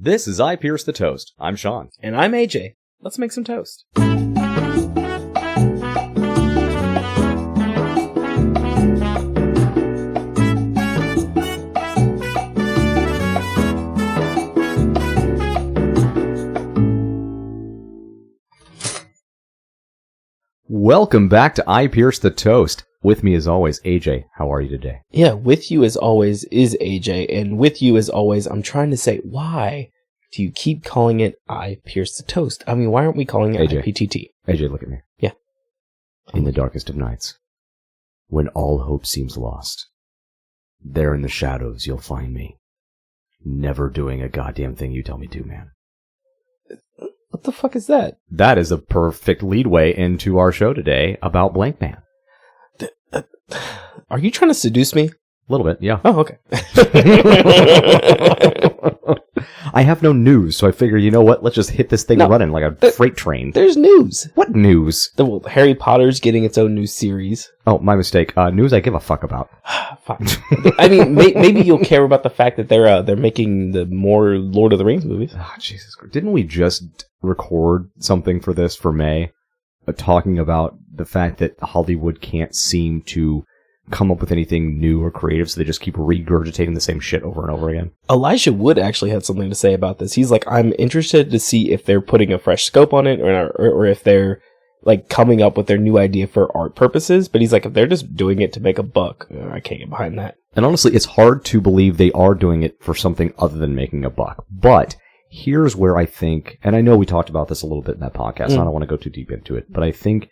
This is I Pierce the Toast. I'm Sean. And I'm AJ. Let's make some toast. Welcome back to I Pierce the Toast. With me as always, AJ. How are you today? Yeah, with you as always is AJ. And with you as always, I'm trying to say, why do you keep calling it I Pierce the Toast? I mean, why aren't we calling it AJ. IPTT? AJ, look at me. Yeah. In the darkest of nights, when all hope seems lost, there in the shadows you'll find me. Never doing a goddamn thing you tell me to, man. What the fuck is that? That is a perfect leadway into our show today about Blankman. Are you trying to seduce me? A little bit, yeah. Oh, okay. I have no news, so I figure, you know what? Let's just hit this thing running like a freight train. There's news. What news? Harry Potter's getting its own new series. Oh, my mistake. News I give a fuck about. Fine. I mean, maybe you'll care about the fact that they're making the more Lord of the Rings movies. Oh, Jesus Christ. Didn't we just record something for this for May? Talking about the fact that Hollywood can't seem to come up with anything new or creative, so they just keep regurgitating the same shit over and over again. Elijah Wood actually had something to say about this. He's like, I'm interested to see if they're putting a fresh scope on it or if they're like coming up with their new idea for art purposes. But he's like, if they're just doing it to make a buck, I can't get behind that. And honestly, it's hard to believe they are doing it for something other than making a buck. But here's where I think, and I know we talked about this a little bit in that podcast, and I don't want to go too deep into it, but I think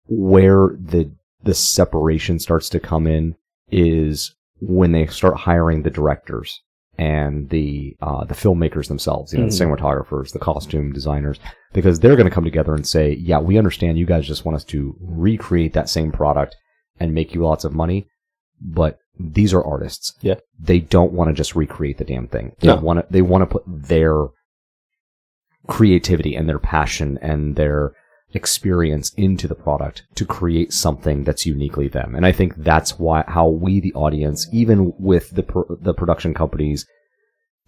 where the separation starts to come in is when they start hiring the directors and the filmmakers themselves, the cinematographers, the costume designers, because they're going to come together and say, yeah, we understand you guys just want us to recreate that same product and make you lots of money, but these are artists. Yeah. They don't want to just recreate the damn thing. They want to put their creativity and their passion and their experience into the product to create something that's uniquely them. And I think that's how we, the audience, even with the production company's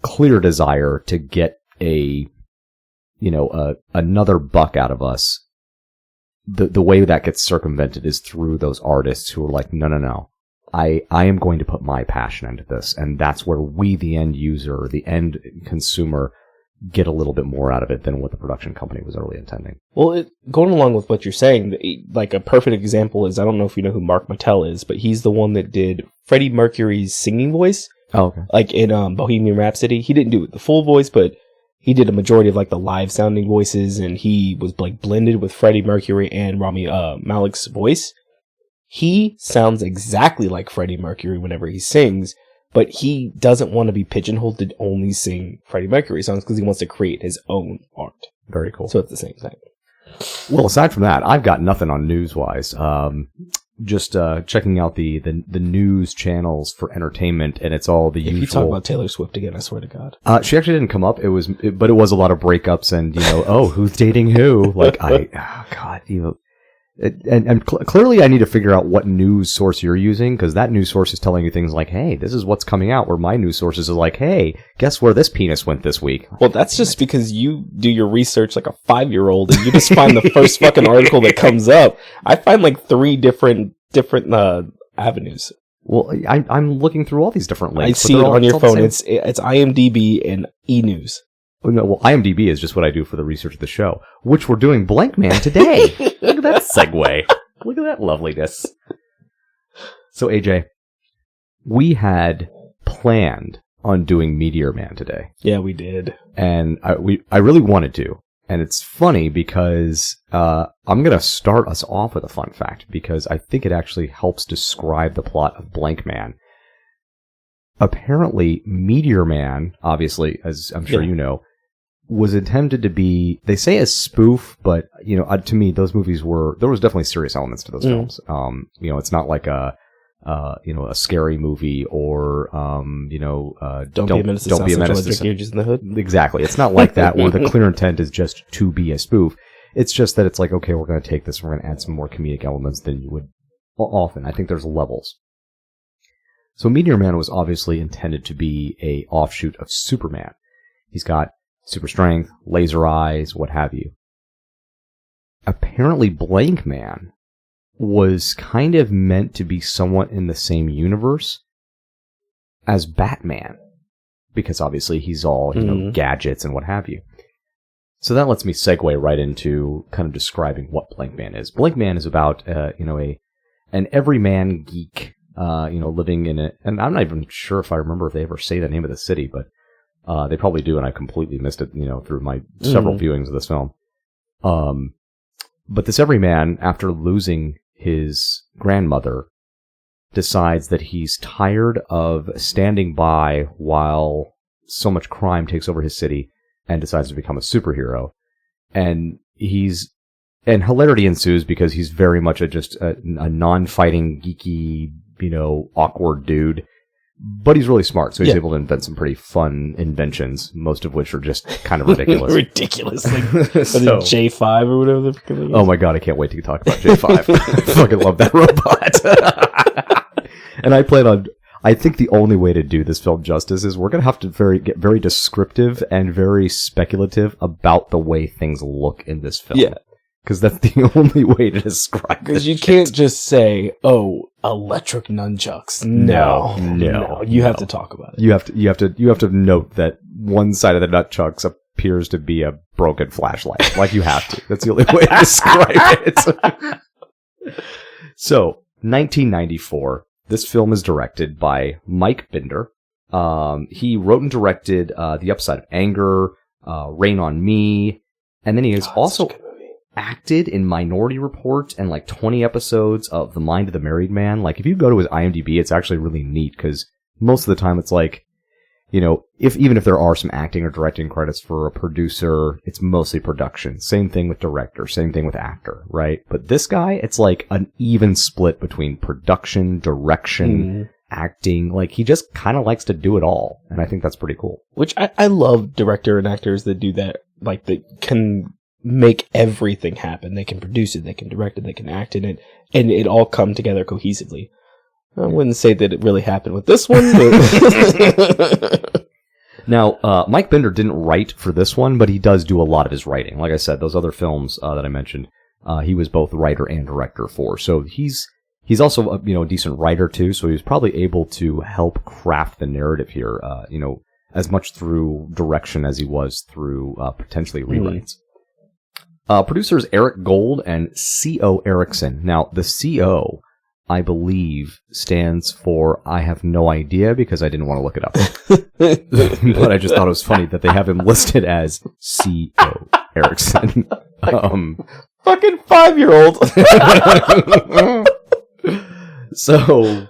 clear desire to get another buck out of us, the way that gets circumvented is through those artists who are like, no. I am going to put my passion into this. And that's where we, the end user, the end consumer, get a little bit more out of it than what the production company was early intending. Well, going along with what you're saying, like a perfect example is, I don't know if you know who Mark Mattel is, but he's the one that did Freddie Mercury's singing voice. Oh, okay. Like in Bohemian Rhapsody. He didn't do the full voice, but he did a majority of like the live sounding voices, and he was like blended with Freddie Mercury and Rami Malek's voice. He sounds exactly like Freddie Mercury whenever he sings, but he doesn't want to be pigeonholed to only sing Freddie Mercury songs because he wants to create his own art. Very cool. So it's the same thing. Well, aside from that, I've got nothing on news-wise. Just checking out the news channels for entertainment, and it's all the usual. If you talk about Taylor Swift again, I swear to God. She actually didn't come up. But it was a lot of breakups and, who's dating who? Like, And clearly I need to figure out what news source you're using, because that news source is telling you things like, hey, this is what's coming out, where my news sources are like, hey, guess where this penis went this week? Well, that's just because you do your research like a 5-year-old and you just find the first fucking article that comes up. I find like 3 different avenues. Well, I'm looking through all these different links. I see it on your phone. It's IMDb and E-News. Well, IMDb is just what I do for the research of the show, which we're doing Blankman today. Look at that segue. Look at that loveliness. So, AJ, we had planned on doing Meteor Man today. Yeah, we did. And I really wanted to. And it's funny because I'm going to start us off with a fun fact, because I think it actually helps describe the plot of Blankman. Apparently, Meteor Man, obviously, as I'm sure you know, was intended to be, they say a spoof, but, to me, those movies there was definitely serious elements to those films. It's not like a scary movie or, Don't be a menace to in the hood. Exactly. It's not like that where the clear intent is just to be a spoof. It's just that it's like, okay, we're going to take this, we're going to add some more comedic elements than you would often. I think there's levels. So Meteor Man was obviously intended to be a offshoot of Superman. He's got super strength, laser eyes, what have you. Apparently, Blankman was kind of meant to be somewhat in the same universe as Batman, because obviously he's all, gadgets and what have you. So that lets me segue right into kind of describing what Blankman is. Blankman is about, an everyman geek, living in it. And I'm not even sure if I remember if they ever say the name of the city, but they probably do, and I completely missed it, through my several viewings of this film. But this everyman, after losing his grandmother, decides that he's tired of standing by while so much crime takes over his city, and decides to become a superhero. And hilarity ensues because he's very much a non-fighting, geeky, awkward dude. But he's really smart, so he's able to invent some pretty fun inventions, most of which are just kind of ridiculous. Ridiculous. Like J5 or whatever the fuck it is. Oh my god, I can't wait to talk about J5. I fucking love that robot. And I think the only way to do this film justice is we're going to have to get very descriptive and very speculative about the way things look in this film. Yeah. Because that's the only way to describe it. Because you can't just say, electric nunchucks. No. You have to talk about it. You have to note that one side of the nunchucks appears to be a broken flashlight. Like, you have to. That's the only way to describe it. So, 1994. This film is directed by Mike Binder. He wrote and directed The Upside of Anger, Rain on Me, and then he has also acted in Minority Report and like 20 episodes of The Mind of the Married Man. Like, if you go to his IMDb, it's actually really neat because most of the time it's like, even if there are some acting or directing credits for a producer, it's mostly production. Same thing with director, same thing with actor, right? But this guy, it's like an even split between production, direction, acting. Like, he just kind of likes to do it all, and I think that's pretty cool. Which I love director and actors that do that, like, that can make everything happen. They can produce it, they can direct it, they can act in it, and it all come together cohesively. I wouldn't say that it really happened with this one, but... Now, Mike Binder didn't write for this one, but he does do a lot of his writing. Like I said, those other films that I mentioned, he was both writer and director for. So he's also a decent writer too. So he was probably able to help craft the narrative here, as much through direction as he was through potentially rewrites. Producers Eric Gold and C.O. Erickson. Now, the C.O., I believe, stands for I have no idea because I didn't want to look it up. But I just thought it was funny that they have him listed as C.O. Erickson. Fucking 5-year-old. So,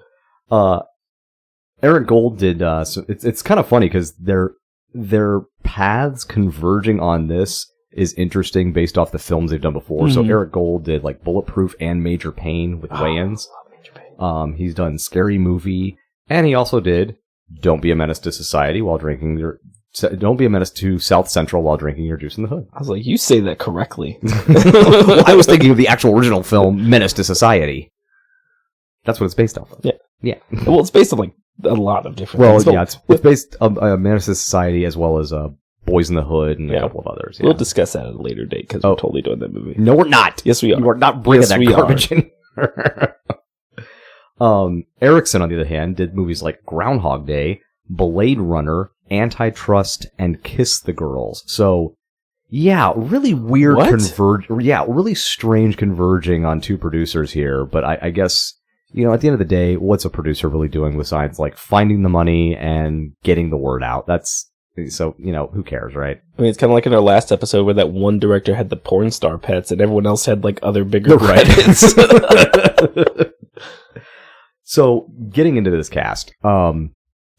Eric Gold did, so it's kind of funny because their paths converging on this is interesting based off the films they've done before. Mm-hmm. So Eric Gold did like Bulletproof and Major Pain with Wayans. He's done Scary Movie, and he also did Don't Be a Menace to Society while drinking your... Don't be a menace to South Central while drinking your juice in the hood. I was like, you say that correctly. Well, I was thinking of the actual original film, Menace to Society. That's what it's based off of. Yeah. Well, it's based on like a lot of different things. Well, yeah, it's based on Menace to Society as well as Boys in the Hood and a couple of others. Yeah. We'll discuss that at a later date because we're totally doing that movie. No, we're not. Yes, we are. You are not bringing that garbage in. Erickson, on the other hand, did movies like Groundhog Day, Blade Runner, Antitrust, and Kiss the Girls. So, yeah, really weird really strange converging on two producers here. But I guess, at the end of the day, what's a producer really doing besides like finding the money and getting the word out? So, who cares, right? I mean, it's kind of like in our last episode where that one director had the porn star pets and everyone else had like other bigger credits. So, getting into this cast,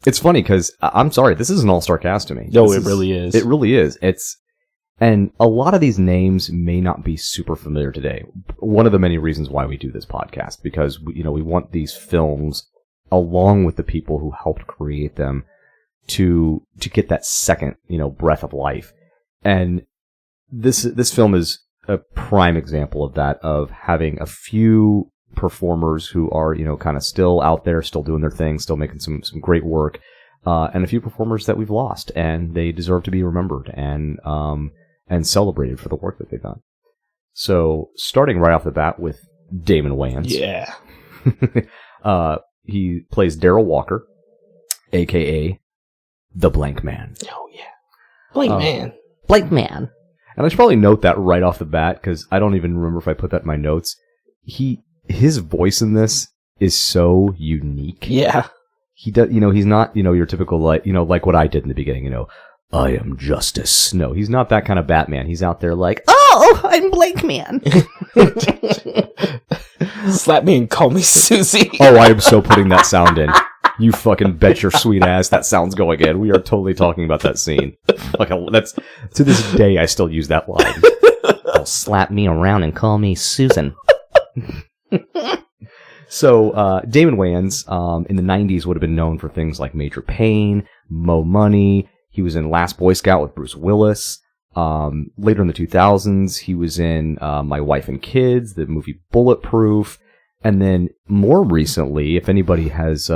it's funny because I'm sorry, this is an all-star cast to me. No, it really is. It really is. And a lot of these names may not be super familiar today. One of the many reasons why we do this podcast, because we want these films, along with the people who helped create them, to get that second, breath of life. And this film is a prime example of that, of having a few performers who are, kind of still out there, still doing their thing, still making some great work. and a few performers that we've lost, and they deserve to be remembered and celebrated for the work that they've done. So, starting right off the bat with Damon Wayans. Yeah. He plays Daryl Walker, a.k.a. the Blankman. Oh, yeah. Blankman. Blankman. And I should probably note that right off the bat, because I don't even remember if I put that in my notes. His voice in this is so unique. Yeah. He does, he's not, your typical, like what I did in the beginning, I am justice. No, he's not that kind of Batman. He's out there like, oh, I'm Blankman. Slap me and call me Susie. Oh, I am so putting that sound in. You fucking bet your sweet ass that sound's going in. We are totally talking about that scene. That's to this day I still use that line. Oh, slap me around and call me Susan. So, Damon Wayans, in the 90s would have been known for things like Major Payne, Mo Money. He was in Last Boy Scout with Bruce Willis. Later in the 2000s, he was in My Wife and Kids, the movie Bulletproof. And then more recently, if anybody has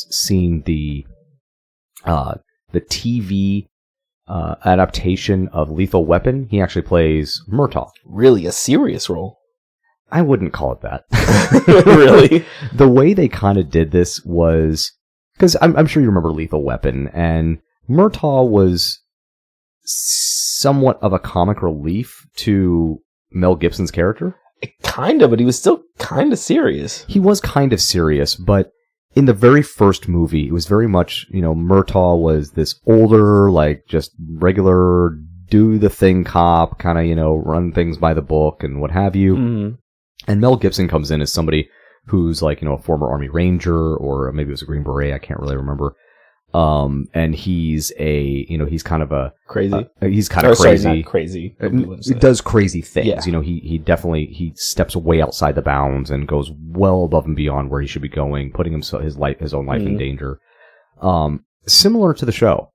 seen the TV adaptation of Lethal Weapon, he actually plays Murtaugh. Really, a serious role? I wouldn't call it that. Really? The way they kind of did this was... Because I'm sure you remember Lethal Weapon, and Murtaugh was somewhat of a comic relief to Mel Gibson's character. Kind of, but he was still kind of serious. He was kind of serious, but in the very first movie, it was very much, Murtaugh was this older, like, just regular, do-the-thing cop, kind of, run things by the book and what have you. Mm-hmm. And Mel Gibson comes in as somebody who's, like, a former Army Ranger, or maybe it was a Green Beret, I can't really remember. And he's he's kind of a... Crazy? He's kind of crazy. Sorry, not crazy. It does crazy things. Yeah. He definitely steps way outside the bounds and goes well above and beyond where he should be going, putting his own life in danger. Similar to the show.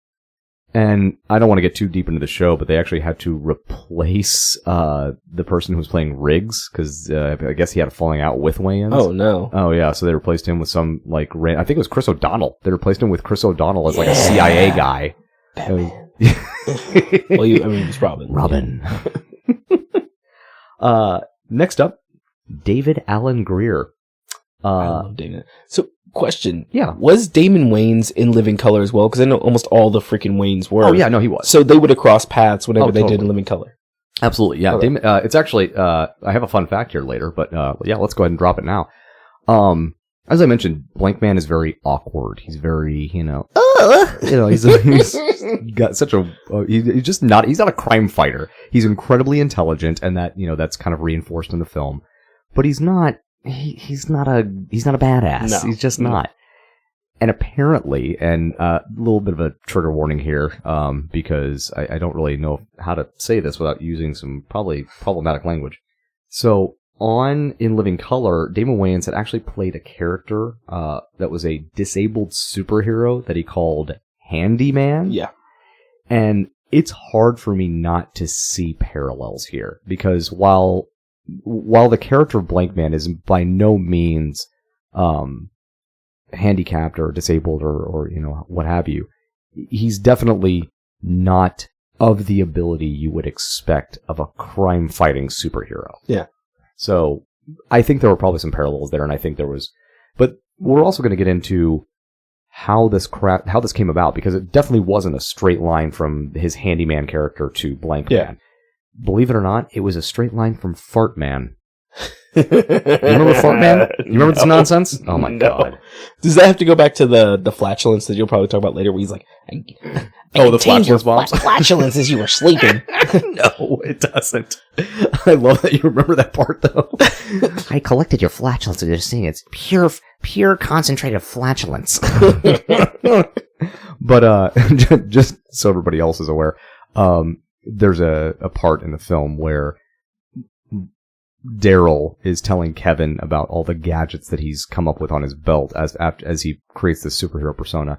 And I don't want to get too deep into the show, but they actually had to replace the person who was playing Riggs, because I guess he had a falling out with Wayans. Oh, no. Oh, yeah, so they replaced him with some, like, I think it was Chris O'Donnell. They replaced him with Chris O'Donnell as, like, a CIA guy. Batman. Well, it's Robin. Robin. Next up, David Alan Grier. I love David. So, question. Yeah. Was Damon Wayans in Living Color as well? Because I know almost all the freaking Wayans were. Oh, yeah, no, he was. So they would have crossed paths whenever they did in Living Color. Absolutely, yeah. Okay. Damon, it's actually, I have a fun fact here later, but yeah, let's go ahead and drop it now. As I mentioned, Blankman is very awkward. He's very, he's got such a, he's not a crime fighter. He's incredibly intelligent, and that's kind of reinforced in the film. But he's not a badass. No. He's just not. And apparently, and a little bit of a trigger warning here, because I don't really know how to say this without using some probably problematic language. So, in Living Color, Damon Wayans had actually played a character that was a disabled superhero that he called Handyman. Yeah. And it's hard for me not to see parallels here, because while the character of Blankman is by no means handicapped or disabled or what have you, he's definitely not of the ability you would expect of a crime-fighting superhero. Yeah. So I think there were probably some parallels there, and I think there was... But we're also going to get into how this came about, because it definitely wasn't a straight line from his handyman character to Blankman. Yeah. Believe it or not, it was a straight line from Fartman. You remember Fartman? You remember this nonsense? Oh my god. Does that have to go back to the flatulence that you'll probably talk about later, where he's like, the flatulence bombs? Flatulence as you were sleeping. No, it doesn't. I love that you remember that part, though. I collected your flatulence and you're seeing it's pure concentrated flatulence. But just so everybody else is aware, there's a part in the film where Daryl is telling Kevin about all the gadgets that he's come up with on his belt as he creates this superhero persona.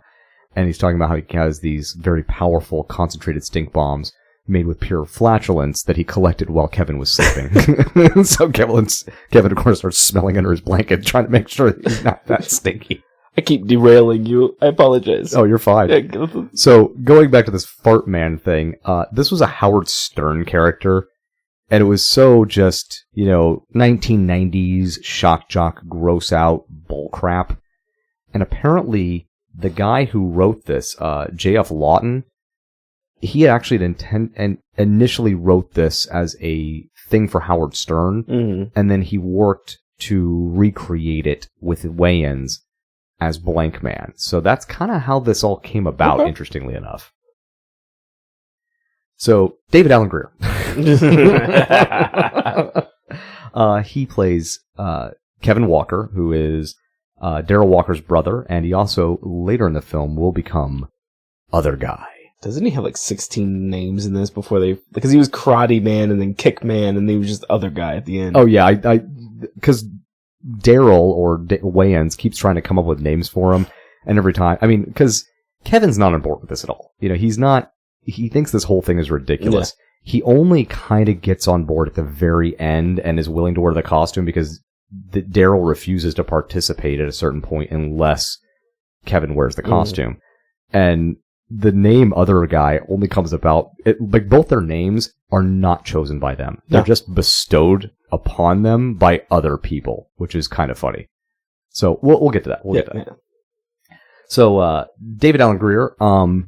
And he's talking about how he has these very powerful concentrated stink bombs made with pure flatulence that he collected while Kevin was sleeping. So Kevin, of course, starts smelling under his blanket, trying to make sure that he's not that stinky. I keep derailing you. I apologize. Oh, you're fine. So, going back to this fart man thing, this was a Howard Stern character, and it was so just, 1990s shock jock, gross out bullcrap. And apparently, the guy who wrote this, J.F. Lawton, he had actually initially wrote this as a thing for Howard Stern, and then he worked to recreate it with Wayans as Blankman. So that's kind of how this all came about, interestingly enough. So, David Alan Grier. He plays Kevin Walker, who is Daryl Walker's brother, and he also, later in the film, will become Other Guy. Doesn't he have like 16 names in this before because he was Karate Man and then Kick Man and then he was just Other Guy at the end. Oh yeah, because Daryl or Wayans keeps trying to come up with names for him, and every time, because Kevin's not on board with this at all. He's not. He thinks this whole thing is ridiculous. Yeah. He only kind of gets on board at the very end and is willing to wear the costume because Daryl refuses to participate at a certain point unless Kevin wears the costume. And the name Other Guy only comes about, both their names are not chosen by them. They're just bestowed upon them by other people, which is kind of funny. So we'll get to that. We'll get to that. Yeah. So, David Alan Grier,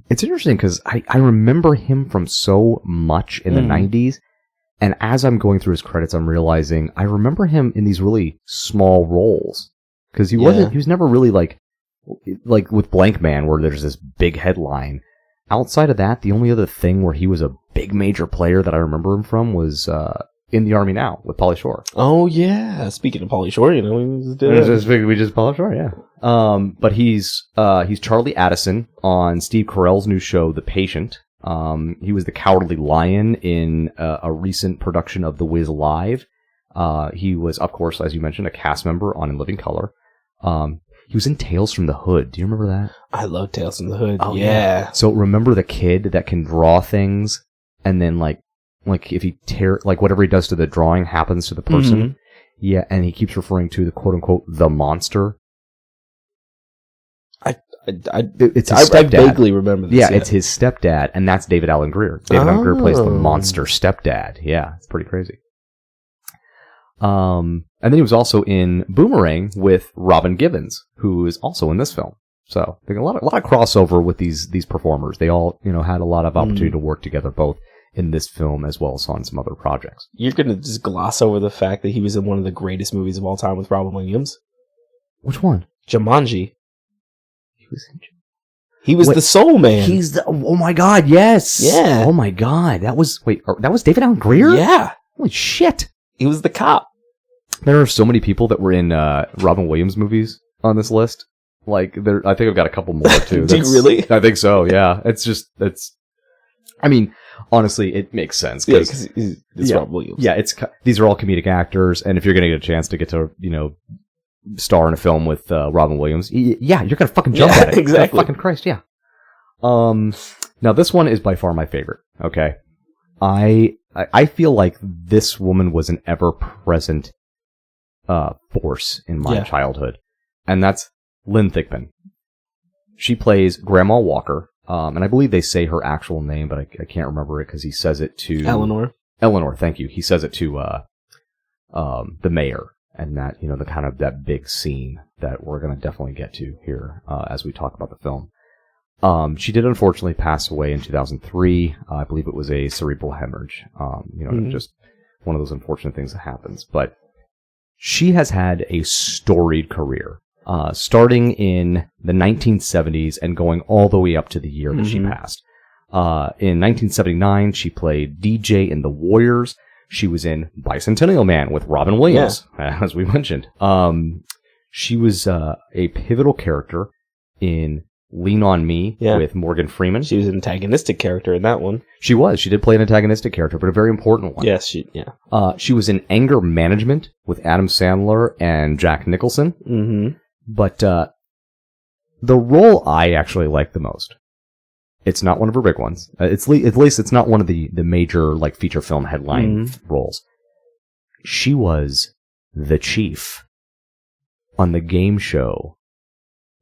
it's interesting because I remember him from so much in the 90s, and as I'm going through his credits, I'm realizing I remember him in these really small roles, because he was never really like with Blankman, where there's this big headline. Outside of that, the only other thing where he was a big major player that I remember him from was In the Army Now with Pauly Shore. Oh yeah, speaking of Pauly Shore, we just Pauly Shore, yeah. But he's Charlie Addison on Steve Carell's new show, The Patient. He was the Cowardly Lion in a recent production of The Wiz Live. He was, of course, as you mentioned, a cast member on In Living Color. He was in Tales from the Hood. Do you remember that? I love Tales from the Hood. Oh, yeah. So remember the kid that can draw things, and then like if he whatever he does to the drawing happens to the person? Mm-hmm. Yeah, and he keeps referring to the quote-unquote the monster. It's his stepdad. I vaguely remember this. Yeah, it's his stepdad, and that's David Alan Grier. David Alan Grier plays the monster stepdad. Yeah, it's pretty crazy. And then he was also in Boomerang with Robin Givens, who is also in this film. So there's a lot of crossover with these performers. They all, had a lot of opportunity to work together, both in this film as well as on some other projects. You're gonna just gloss over the fact that he was in one of the greatest movies of all time with Robin Williams. Which one? Jumanji. He was the Soul Man. He's the. Oh my God! Yes. Yeah. Oh my God! That was David Alan Grier. Yeah. Holy shit! He was the cop. There are so many people that were in Robin Williams movies on this list. I think I've got a couple more too. Do you really? I think so. Yeah. Honestly, it makes sense. Because it's Robin Williams. Yeah. These are all comedic actors, and if you're going to get a chance to get to star in a film with Robin Williams, you're gonna fucking jump at it. Exactly. Fucking Christ, yeah. Now this one is by far my favorite. Okay, I feel like this woman was an ever-present force in my childhood, and that's Lynn Thigpen. She plays Grandma Walker, and I believe they say her actual name, but I can't remember it because he says it to Eleanor. Eleanor, thank you. He says it to the mayor. And that, the kind of that big scene that we're going to definitely get to here as we talk about the film. She did unfortunately pass away in 2003. I believe it was a cerebral hemorrhage. Just one of those unfortunate things that happens. But she has had a storied career, starting in the 1970s and going all the way up to the year that she passed. In 1979, she played DJ in The Warriors. She was in Bicentennial Man with Robin Williams, as we mentioned. She was a pivotal character in Lean on Me with Morgan Freeman. She was an antagonistic character in that one. She was. She did play an antagonistic character, but a very important one. Yes, she was in Anger Management with Adam Sandler and Jack Nicholson. Mm-hmm. But the role I actually like the most, it's not one of her big ones. At least it's not one of the major feature film headline roles. She was the chief on the game show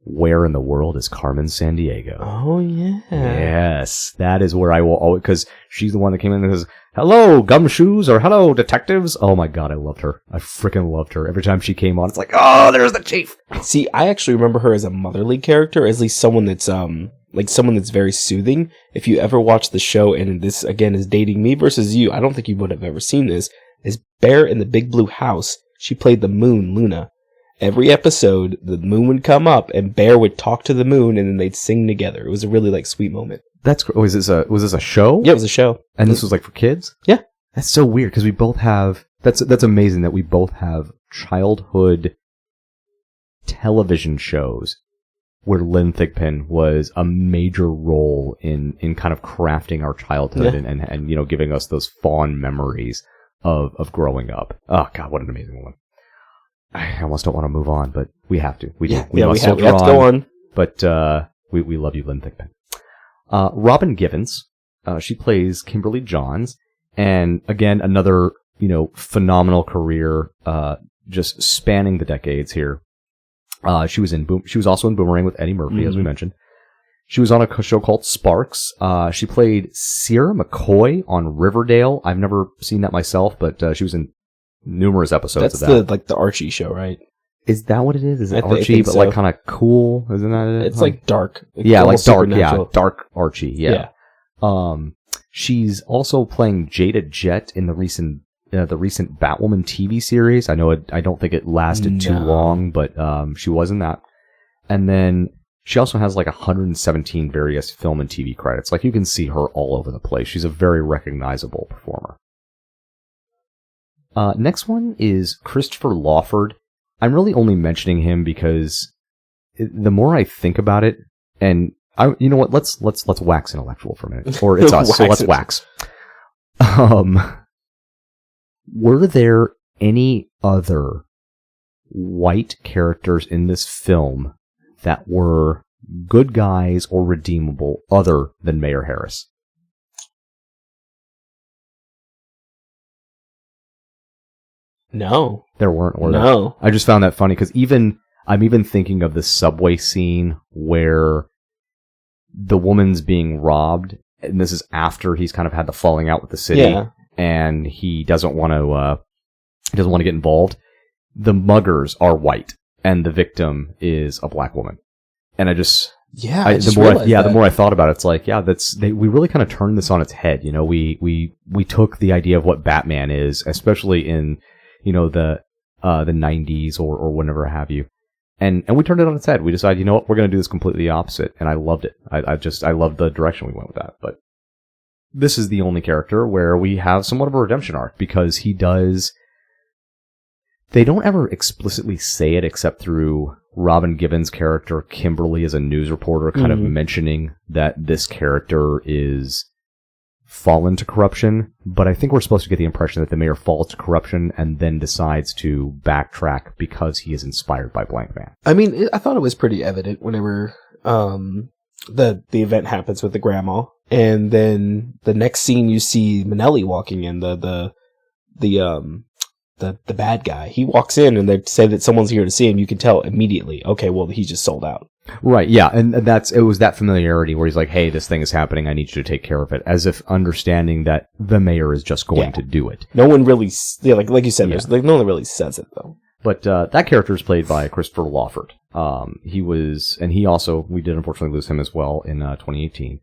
Where in the World is Carmen Sandiego? Oh, yeah. Yes, that is where I will always, because she's the one that came in and says, hello, gumshoes, or hello, detectives. Oh my god, I loved her. I freaking loved her. Every time she came on, it's like, oh, there's the chief. See, I actually remember her as a motherly character, at least someone that's, like someone that's very soothing. If you ever watch the show, and this, again, is dating me versus you, I don't think you would have ever seen this, is Bear in the Big Blue House. She played the moon, Luna. Every episode, the moon would come up, and Bear would talk to the moon, and then they'd sing together. It was a really, like, sweet moment. Was this a show? Yeah, it was a show. And this was, like, for kids? Yeah. That's so weird, because we both have... That's amazing that we both have childhood television shows where Lynn Thigpen was a major role in kind of crafting our childhood and you know, giving us those fond memories of growing up. Oh, God, what an amazing woman. I almost don't want to move on, but we have to. We have to go on. But we love you, Lynn Thigpen. Robin Givens, she plays Kimberly Johns, and again another phenomenal career, just spanning the decades here. She was also in Boomerang with Eddie Murphy, as we mentioned. She was on a show called Sparks. She played Sierra McCoy on Riverdale. I've never seen that myself, but she was in numerous episodes of that. That's the Archie show, right? Is that what it is? Is it Archie, but so. Like kind of cool? Isn't that it? It's like dark. Yeah, like dark. Yeah, dark Archie. Yeah. She's also playing Jada Jet in the recent Batwoman TV series. I don't think it lasted too long, but she was in that. And then she also has like 117 various film and TV credits. Like you can see her all over the place. She's a very recognizable performer. Next one is Christopher Lawford. I'm really only mentioning him because the more I think about it, and you know what? Let's wax intellectual for a minute, or it's us. So let's wax. Were there any other white characters in this film that were good guys or redeemable other than Mayor Harris? No. There weren't, were no. there? I just found that funny because I'm even thinking of the subway scene where the woman's being robbed, and this is after he's kind of had the falling out with the city, and he doesn't want to get involved. The muggers are white, and the victim is a black woman, and the more I thought about it, it's like, we really kind of turned this on its head. We took the idea of what Batman is, especially in the 90s or whenever have you. And we turned it on its head. We decided, you know what, we're going to do this completely opposite. And I loved it. I loved the direction we went with that. But this is the only character where we have somewhat of a redemption arc because they don't ever explicitly say it except through Robin Givens' character, Kimberly, as a news reporter, kind of mentioning that this character is fallen to corruption, but I think we're supposed to get the impression that the mayor falls to corruption and then decides to backtrack because he is inspired by Blankman. I mean, I thought it was pretty evident whenever the event happens with the grandma, and then the next scene you see Manelli walking in, the bad guy. He walks in and they say that someone's here to see him. You can tell immediately, okay, well, he just sold out. Right, yeah, and it was that familiarity where he's like, hey, this thing is happening, I need you to take care of it, as if understanding that the mayor is just going to do it. No one really, like you said, no one really says it, though. But that character is played by Christopher Lawford. We did unfortunately lose him as well in 2018.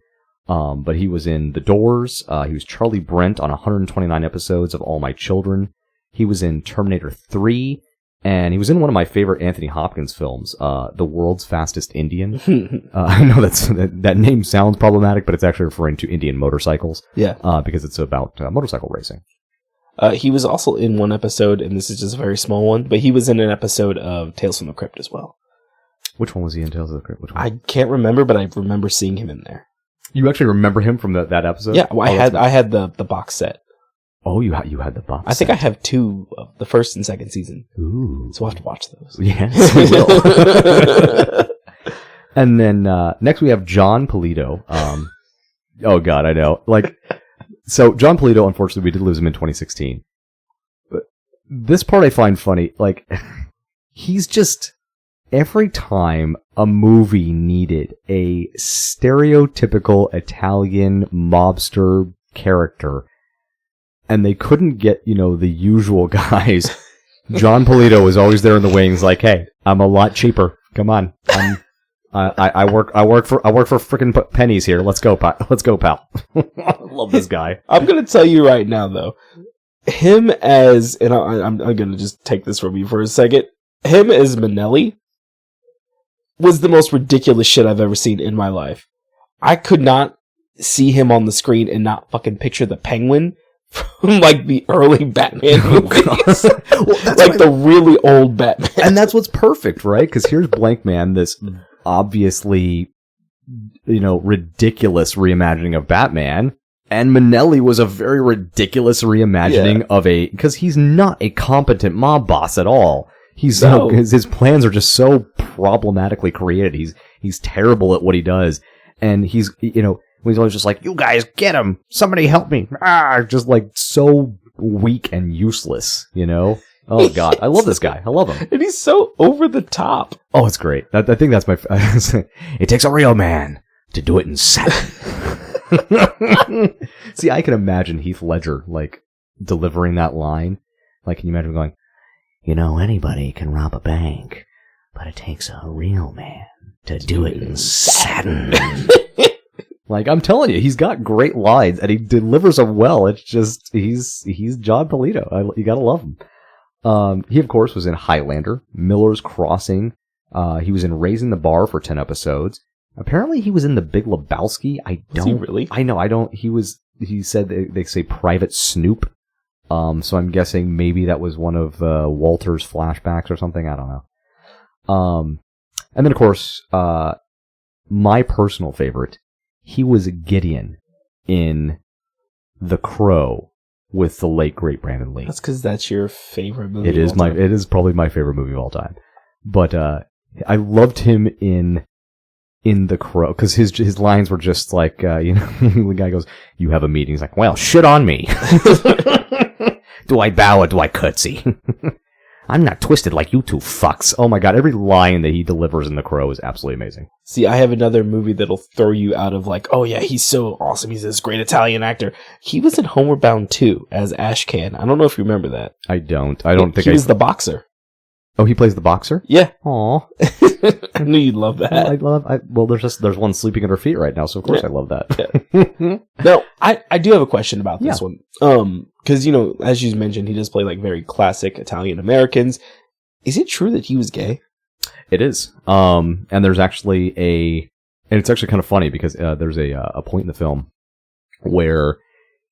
But he was in The Doors, he was Charlie Brent on 129 episodes of All My Children, he was in Terminator 3, and he was in one of my favorite Anthony Hopkins films, The World's Fastest Indian. I know that name sounds problematic, but it's actually referring to Indian motorcycles. Yeah. Because it's about motorcycle racing. He was also in one episode, and this is just a very small one, but he was in an episode of Tales from the Crypt as well. Which one was he in Tales of the Crypt? Which one? I can't remember, but I remember seeing him in there. You actually remember him from that episode? Yeah, well, I had the box set. Oh, you had the box. I think I have 2 of the first and second season. Ooh. So we'll have to watch those. Yes, we will. And then next we have John Polito. Oh, God, I know. So John Polito, unfortunately, we did lose him in 2016. But this part I find funny. He's just every time a movie needed a stereotypical Italian mobster character, and they couldn't get, the usual guys, John Polito was always there in the wings, like, hey, I'm a lot cheaper. Come on. I work for frickin' pennies here. Let's go, pal. I love this guy. I'm gonna tell you right now, though, him as, and I'm gonna just take this from you for a second, him as Manelli was the most ridiculous shit I've ever seen in my life. I could not see him on the screen and not fucking picture the Penguin from, like, the early Batman movies. Like, the really old Batman. And that's what's perfect, right? Because here's Blankman, this obviously, ridiculous reimagining of Batman. And Manelli was a very ridiculous reimagining of because he's not a competent mob boss at all. His plans are just so problematically created. He's terrible at what he does. And he's always just like, you guys get him. Somebody help me. Just like so weak and useless, Oh God, I love this guy. I love him. And he's so over the top. Oh, it's great. I think that's my... It takes a real man to do it in satin. See, I can imagine Heath Ledger, like, delivering that line. Like, can you imagine going, anybody can rob a bank, but it takes a real man to do it in satin. Like, I'm telling you, he's got great lines, and he delivers them well. It's just, he's John Polito. You gotta love him. He, of course, was in Highlander, Miller's Crossing. He was in Raising the Bar for 10 episodes. Apparently, he was in The Big Lebowski. Was he really? I know, I don't. He said they say Private Snoop. So I'm guessing maybe that was one of Walter's flashbacks or something. I don't know. And then, of course, my personal favorite, he was Gideon in The Crow with the late great Brandon Lee. That's because that's your favorite movie. It is probably my favorite movie of all time. But I loved him in The Crow because his lines were just like the guy goes, "You have a meeting." He's like, "Well, shit on me." Do I bow or do I curtsy? I'm not twisted like you two fucks. Oh my God, every line that he delivers in The Crow is absolutely amazing. See, I have another movie that'll throw you out of like, oh yeah, he's so awesome. He's this great Italian actor. He was in Homeward Bound 2 as Ashcan. I don't know if you remember that. I don't think he was the boxer. Oh, he plays the boxer? Yeah. Aw. I knew you'd love that. Well, there's one sleeping at her feet right now, so of course I love that. Yeah. No, I do have a question about this one. Because, as you mentioned, he does play like very classic Italian Americans. Is it true that he was gay? It is. And there's actually and it's actually kind of funny because there's a point in the film where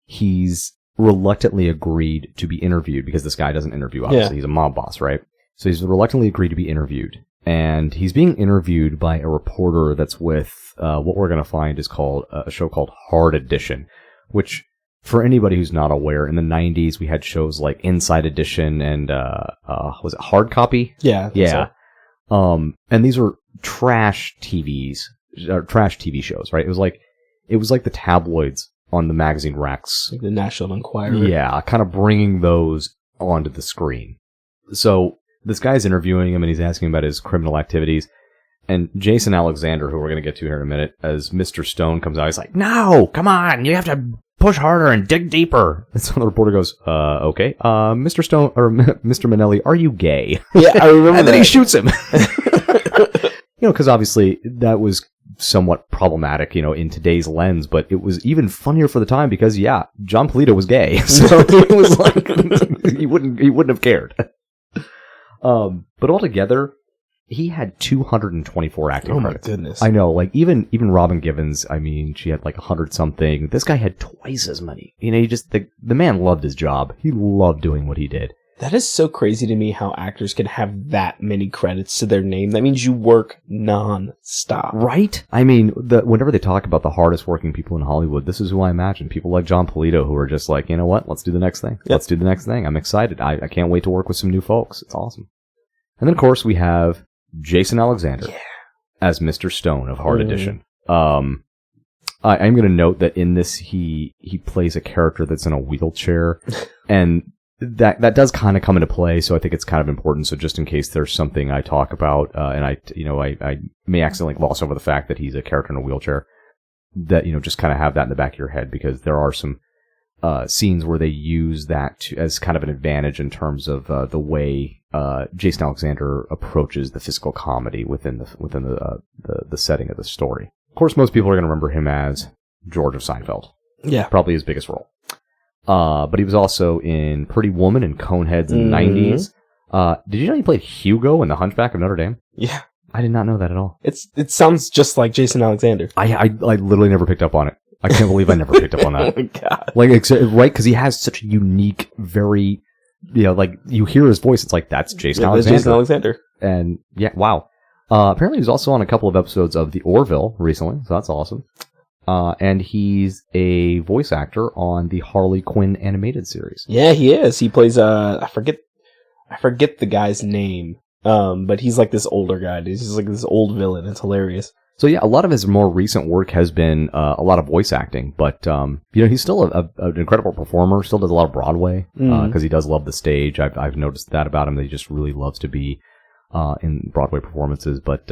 he's reluctantly agreed to be interviewed because this guy doesn't interview, obviously. He's a mob boss, right? So he's reluctantly agreed to be interviewed. And he's being interviewed by a reporter that's with what we're going to find is called a show called Hard Edition, which, for anybody who's not aware, in the 90s we had shows like Inside Edition and was it Hard Copy? Yeah. Yeah. So. And these were trash TV shows, right? It was like the tabloids on the magazine racks. Like the National Enquirer. Yeah, kind of bringing those onto the screen. So this guy's interviewing him and he's asking about his criminal activities. And Jason Alexander, who we're going to get to here in a minute, as Mr. Stone comes out, he's like, "No, come on, you have to push harder and dig deeper." And so the reporter goes, "Okay, Mr. Stone, or Mr. Manelli, are you gay?" Yeah, I remember And then he shoots him. Because obviously that was somewhat problematic, in today's lens, but it was even funnier for the time because, John Polito was gay. So it was like, he wouldn't have cared. But altogether, he had 224 acting credits. Oh my goodness. I know, like even Robin Givens, I mean, she had like 100 something. This guy had twice as many. He just, the man loved his job. He loved doing what he did. That is so crazy to me how actors can have that many credits to their name. That means you work non-stop. Right? I mean, whenever they talk about the hardest working people in Hollywood, this is who I imagine. People like John Polito who are just like, you know what? Let's do the next thing. Yep. Let's do the next thing. I'm excited. I can't wait to work with some new folks. It's awesome. And then, of course, we have Jason Alexander as Mr. Stone of Hard Edition. I'm going to note that in this, he plays a character that's in a wheelchair. And that does kind of come into play, so I think it's kind of important. So just in case there's something I talk about, and I may accidentally gloss over the fact that he's a character in a wheelchair, that, just kind of have that in the back of your head, because there are some scenes where they use that as kind of an advantage in terms of the way Jason Alexander approaches the physical comedy within the setting of the story. Of course, most people are going to remember him as George of Seinfeld. Yeah, probably his biggest role. But he was also in Pretty Woman and Coneheads in the 90s. Did you know he played Hugo in The Hunchback of Notre Dame? Yeah. I did not know that at all. It sounds just like Jason Alexander. I literally never picked up on it. I can't believe I never picked up on that. Oh my God. Right, because he has such a unique, very, you hear his voice, it's like, that's Jason Alexander. Jason Alexander. And, yeah, wow. Apparently he was also on a couple of episodes of The Orville recently, so that's awesome. And he's a voice actor on the Harley Quinn animated series. Yeah, he is. He plays I forget the guy's name. But he's like this older guy. He's just like this old villain. It's hilarious. So yeah, a lot of his more recent work has been a lot of voice acting, but he's still an incredible performer. Still does a lot of Broadway because he does love the stage. I've noticed that about him. That he just really loves to be in Broadway performances. But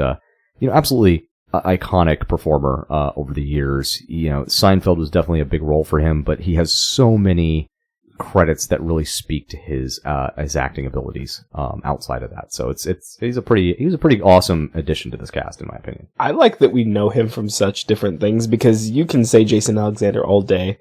absolutely iconic performer over the years. Seinfeld was definitely a big role for him, but he has so many credits that really speak to his acting abilities outside of that. So he's a pretty awesome addition to this cast, in my opinion. I like that we know him from such different things, because you can say Jason Alexander all day,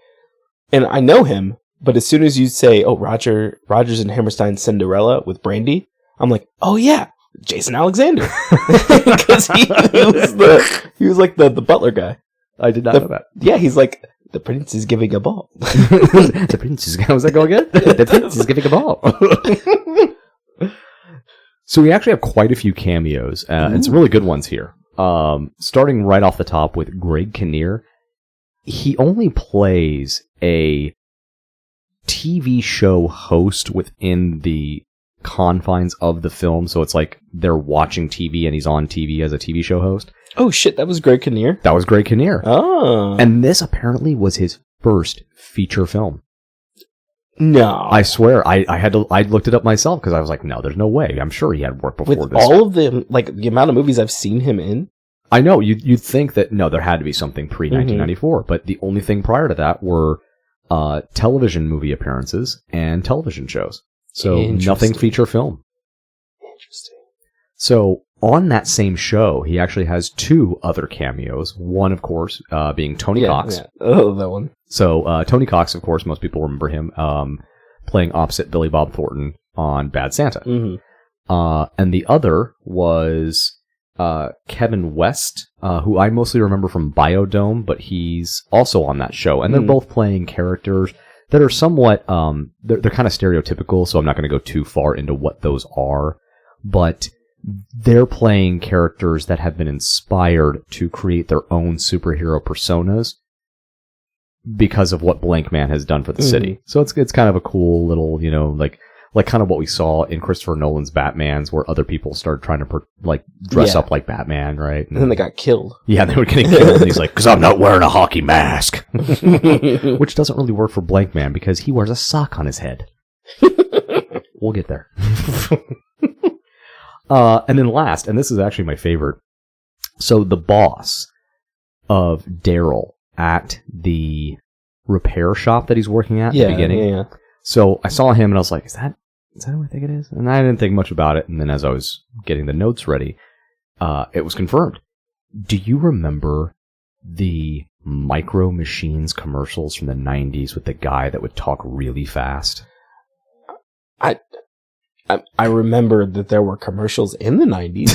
and I know him, but as soon as you say, "Oh, Rogers and Hammerstein's Cinderella" with Brandy, I'm like, "Oh yeah, Jason Alexander," because he was like the butler guy. I did not know that. Yeah, he's like, the prince is giving a ball. The prince is... How's that go again? The prince is giving a ball. So we actually have quite a few cameos, and some really good ones here. Starting right off the top with Greg Kinnear. He only plays a TV show host within the confines of the film, so it's like they're watching TV and he's on TV as a TV show host. Oh shit, that was Greg Kinnear? That was Greg Kinnear. Oh. And this apparently was his first feature film. No. I swear, I looked it up myself because I was like, no, there's no way. I'm sure he had worked before with this. All of the amount of movies I've seen him in? I know, you'd think that, no, there had to be something pre-1994, but the only thing prior to that were television movie appearances and television shows. So nothing feature film. Interesting. So on that same show, he actually has two other cameos. One, of course, being Tony Cox. Yeah. Oh, that one. So Tony Cox, of course, most people remember him playing opposite Billy Bob Thornton on Bad Santa. And the other was Kevin West, who I mostly remember from Biodome, but he's also on that show. And they're both playing characters that are somewhat, they're kind of stereotypical, so I'm not going to go too far into what those are. But they're playing characters that have been inspired to create their own superhero personas because of what Blankman has done for the city. So it's kind of a cool little, like kind of what we saw in Christopher Nolan's Batmans, where other people started trying to dress up like Batman, right? And then they got killed. Yeah, they were getting killed. And he's like, because I'm not wearing a hockey mask. Which doesn't really work for Blankman because he wears a sock on his head. We'll get there. And then last, and this is actually my favorite. So the boss of Daryl at the repair shop that he's working at the beginning. Yeah. So I saw him and I was like, is that who I think it is? And I didn't think much about it. And then as I was getting the notes ready, it was confirmed. Do you remember the Micro Machines commercials from the 90s with the guy that would talk really fast? I remember that there were commercials in the 90s.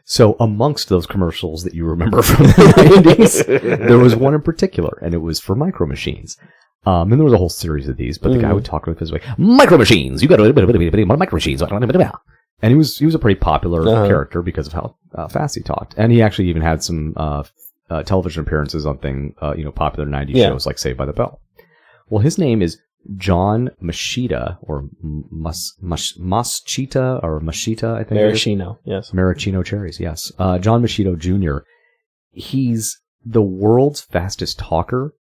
So amongst those commercials that you remember from the 90s, there was one in particular, and it was for Micro Machines. And there was a whole series of these, but the guy would talk with his way, Micro Machines, you got to Micro Machines. And he was a pretty popular character because of how fast he talked. And he actually even had some television appearances on popular 90s shows like Saved by the Bell. Well, his name is John Machita, or Maschita, or Machita, I think. Maraschino, yes. Maraschino cherries, yes. John Machito Jr. He's the world's fastest talker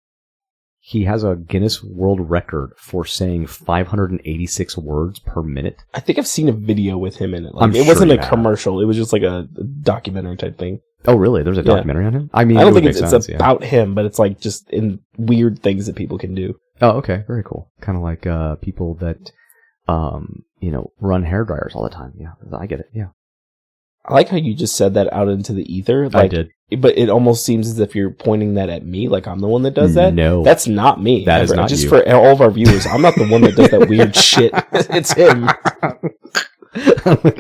he has a Guinness World Record for saying 586 words per minute. I think I've seen a video with him in it. Like, it wasn't a commercial. It was just like a documentary type thing. Oh, really? There's a documentary on him? I mean, I don't think it's about him, but it's like just in weird things that people can do. Oh, okay. Very cool. Kind of like people that, run hair dryers all the time. Yeah, I get it. Yeah. I like how you just said that out into the ether. Like, I did. But it almost seems as if you're pointing that at me, like I'm the one that does that. No. That's not me. That is not just you. For all of our viewers, I'm not the one that does that weird shit. It's him.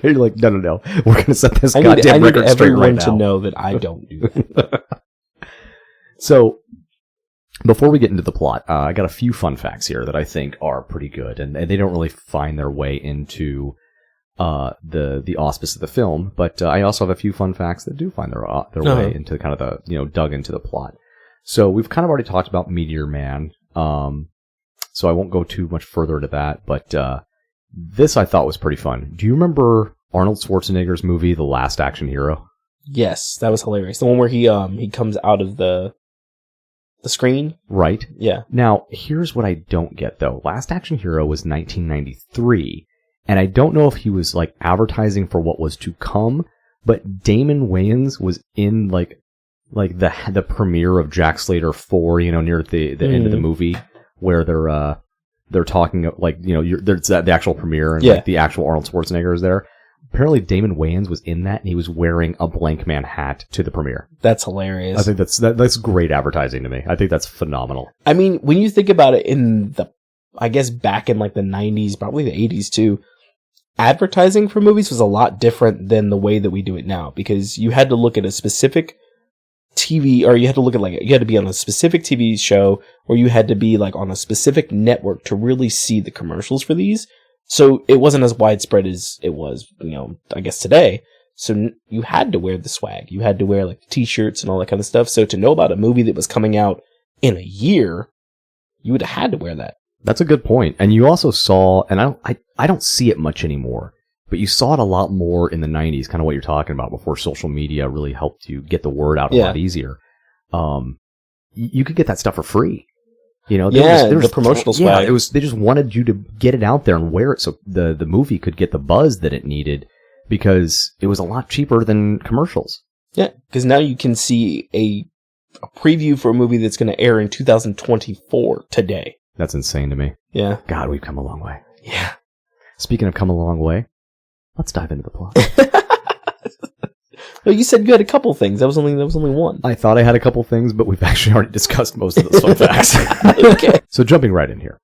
You're like, no. We're going to set this goddamn record straight right now. I need everyone to know that I don't do that. So, before we get into the plot, I got a few fun facts here that I think are pretty good, and they don't really find their way into the auspice of the film, but I also have a few fun facts that do find their way into kind of the, dug into the plot. So we've kind of already talked about Meteor Man, so I won't go too much further into that, but this I thought was pretty fun. Do you remember Arnold Schwarzenegger's movie, The Last Action Hero? Yes, that was hilarious. The one where he comes out of the screen? Right. Yeah. Now, here's what I don't get, though. Last Action Hero was 1993, and I don't know if he was, like, advertising for what was to come, but Damon Wayans was in, like the premiere of Jack Slater 4, near the end of the movie, where they're talking, like, there's the actual premiere, and like, the actual Arnold Schwarzenegger is there. Apparently, Damon Wayans was in that, and he was wearing a Blankman hat to the premiere. That's hilarious. I think that's great advertising to me. I think that's phenomenal. I mean, when you think about it, I guess back in like the 90s, probably the 80s too, advertising for movies was a lot different than the way that we do it now, because you had to look at a specific TV, or you had to look at you had to be on a specific TV show, or you had to be like on a specific network to really see the commercials for these. So it wasn't as widespread as it was, I guess today. So you had to wear the swag. You had to wear like t-shirts and all that kind of stuff. So to know about a movie that was coming out in a year, you would have had to wear that. That's a good point. And you also saw, and I don't see it much anymore, but you saw it a lot more in the 90s, kind of what you're talking about, before social media really helped you get the word out a lot easier. You could get that stuff for free. There was the promotional swag. Yeah, they just wanted you to get it out there and wear it so the movie could get the buzz that it needed, because it was a lot cheaper than commercials. Yeah, because now you can see a preview for a movie that's going to air in 2024 today. That's insane to me. Yeah. God, we've come a long way. Yeah. Speaking of come a long way, let's dive into the plot. Well, you said you had a couple things. That was only one. I thought I had a couple things, but we've actually already discussed most of those fun facts. Okay. So jumping right in here.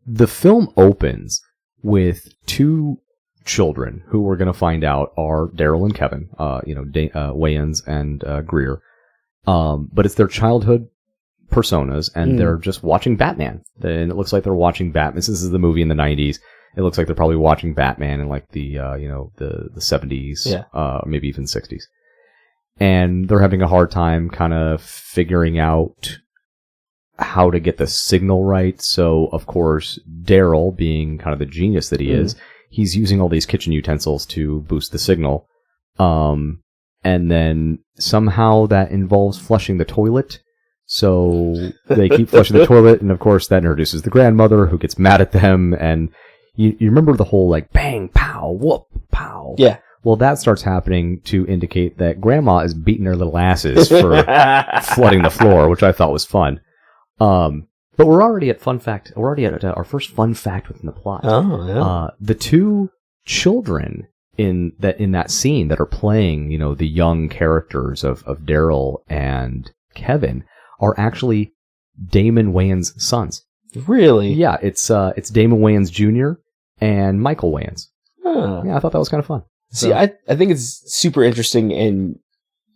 The film opens with two children who we're going to find out are Daryl and Kevin, Wayans and Greer. But it's their childhood personas, and they're just watching Batman. And it looks like they're watching Batman. This is the movie in the 90s. It looks like they're probably watching Batman in like the 70s, maybe even 60s. And they're having a hard time kind of figuring out how to get the signal right. So, of course, Daryl, being kind of the genius that he is, he's using all these kitchen utensils to boost the signal. And then somehow that involves flushing the toilet. So they keep flushing the toilet, and of course that introduces the grandmother, who gets mad at them, and you remember the whole, like, bang, pow, whoop, pow. Yeah. Well, that starts happening to indicate that Grandma is beating their little asses for flooding the floor, which I thought was fun. But we're already at fun fact. We're already at our first fun fact within the plot. Oh, yeah. The two children in that scene that are playing, the young characters of Daryl and Kevin are actually Damon Wayans' sons. Really? Yeah, it's Damon Wayans Jr. and Michael Wayans. Huh. Yeah, I thought that was kind of fun. See, I think it's super interesting, and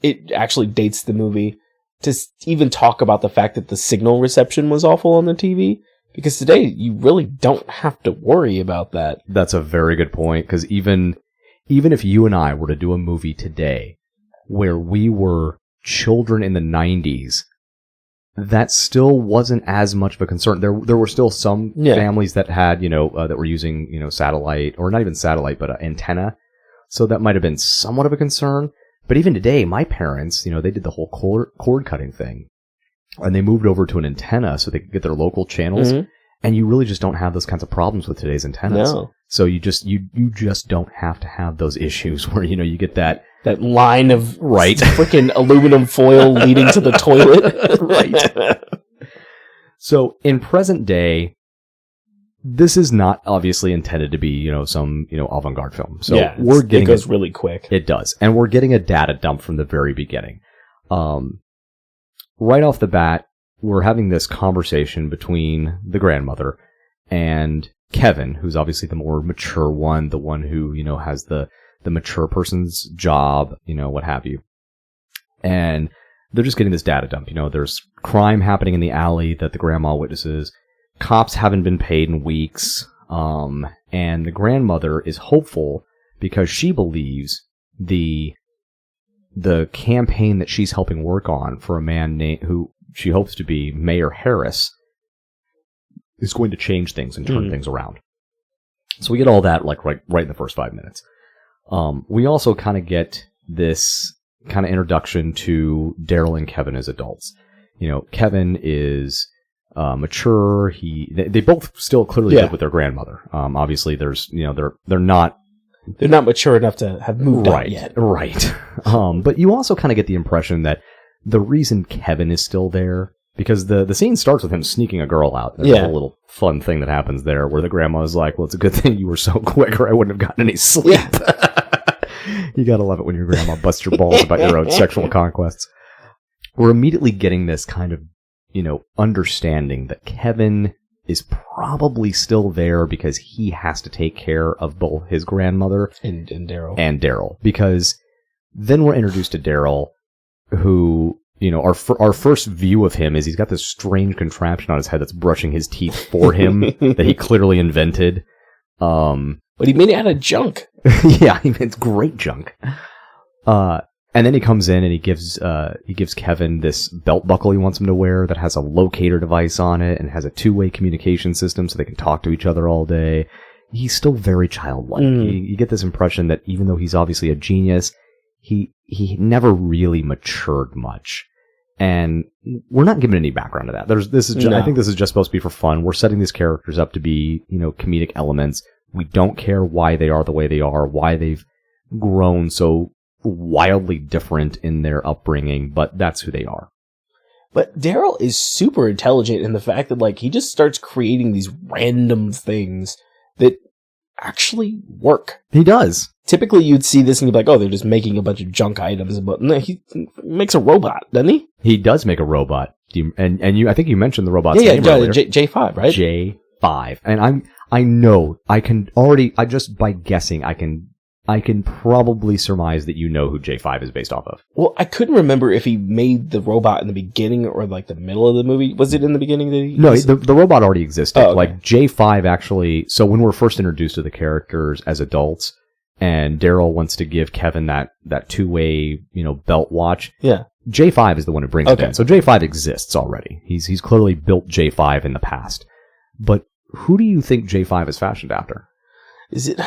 it actually dates the movie to even talk about the fact that the signal reception was awful on the TV, because today you really don't have to worry about that. That's a very good point, because even if you and I were to do a movie today where we were children in the 90s, that still wasn't as much of a concern. There were still some families that had, that were using, satellite, or not even satellite, but antenna. So that might have been somewhat of a concern. But even today, my parents, they did the whole cord cutting thing. and they moved over to an antenna so they could get their local channels. Mm-hmm. And you really just don't have those kinds of problems with today's antennas. No. So you just don't have to have those issues where, you get that line of freaking aluminum foil leading to the toilet. Right. So in present day, this is not obviously intended to be, some, avant-garde film. So it goes really quick. It does. And we're getting a data dump from the very beginning. Right off the bat, we're having this conversation between the grandmother and Kevin, who's obviously the more mature one, the one who, has the mature person's job, what have you. And they're just getting this data dump. There's crime happening in the alley that the grandma witnesses. Cops haven't been paid in weeks. And the grandmother is hopeful because she believes the campaign that she's helping work on for a man who she hopes to be Mayor Harris is going to change things and turn things around. So we get all that right in the first 5 minutes. We also kind of get this kind of introduction to Daryl and Kevin as adults. Kevin is mature. They both still clearly live with their grandmother. Obviously, there's they're not mature enough to have moved out yet. Right. But you also kind of get the impression that the reason Kevin is still there, because the scene starts with him sneaking a girl out. There's a little fun thing that happens there where the grandma is like, well, it's a good thing you were so quick or I wouldn't have gotten any sleep. You gotta love it when your grandma busts your balls about your own sexual conquests. We're immediately getting this kind of, understanding that Kevin is probably still there because he has to take care of both his grandmother and Daryl. Because then we're introduced to Daryl, who, our first view of him is he's got this strange contraption on his head that's brushing his teeth for him that he clearly invented. But he made it out of junk. Yeah, it's great junk. And then he comes in and he gives Kevin this belt buckle he wants him to wear that has a locator device on it and has a two-way communication system so they can talk to each other all day. He's still very childlike. You get this impression that even though he's obviously a genius, he never really matured much. And we're not given any background to that. I think this is just supposed to be for fun. We're setting these characters up to be, comedic elements. We don't care why they are the way they are, why they've grown so wildly different in their upbringing, but that's who they are. But Daryl is super intelligent in the fact that, he just starts creating these random things that actually work. He does. Typically, you'd see this and you'd be like, oh, they're just making a bunch of junk items, but no, he makes a robot, doesn't he? He does make a robot. I think you mentioned the robot's name earlier. J5, right? J5. And I know, just by guessing, I can probably surmise that you know who J5 is based off of. Well, I couldn't remember if he made the robot in the beginning or the middle of the movie. Was it in the beginning that he... No, the robot already existed. Oh, okay. J5 actually... So when we're first introduced to the characters as adults, and Daryl wants to give Kevin that two-way, belt watch. Yeah. J5 is the one who brings it in. So J5 exists already. He's clearly built J5 in the past. But who do you think J5 is fashioned after? Is it...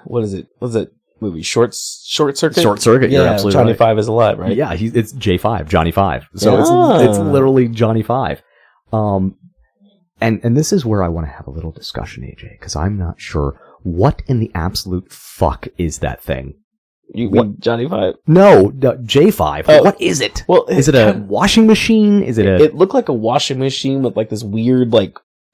What is it? What's that movie? Short Circuit? Short Circuit, you're absolutely Johnny right. 5 is alive, right? Yeah, it's J5, Johnny 5. So it's literally Johnny 5. And this is where I want to have a little discussion, AJ, because I'm not sure what in the absolute fuck is that thing. You mean Johnny 5? No, J5. Oh. What is it? Well, is it a washing machine? Is it a... It looked like a washing machine with this weird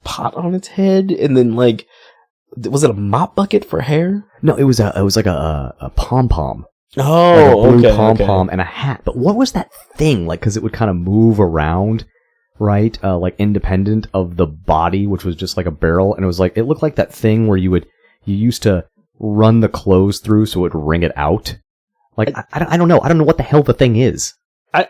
pot on its head, and then was it a mop bucket for hair? No, it was like a pom-pom. Oh, like a blue pom-pom and a hat. But what was that thing? Because it would kind of move around, right? Independent of the body, which was just like a barrel. And it was it looked like that thing where you used to run the clothes through so it would wring it out. I don't know. I don't know what the hell the thing is. I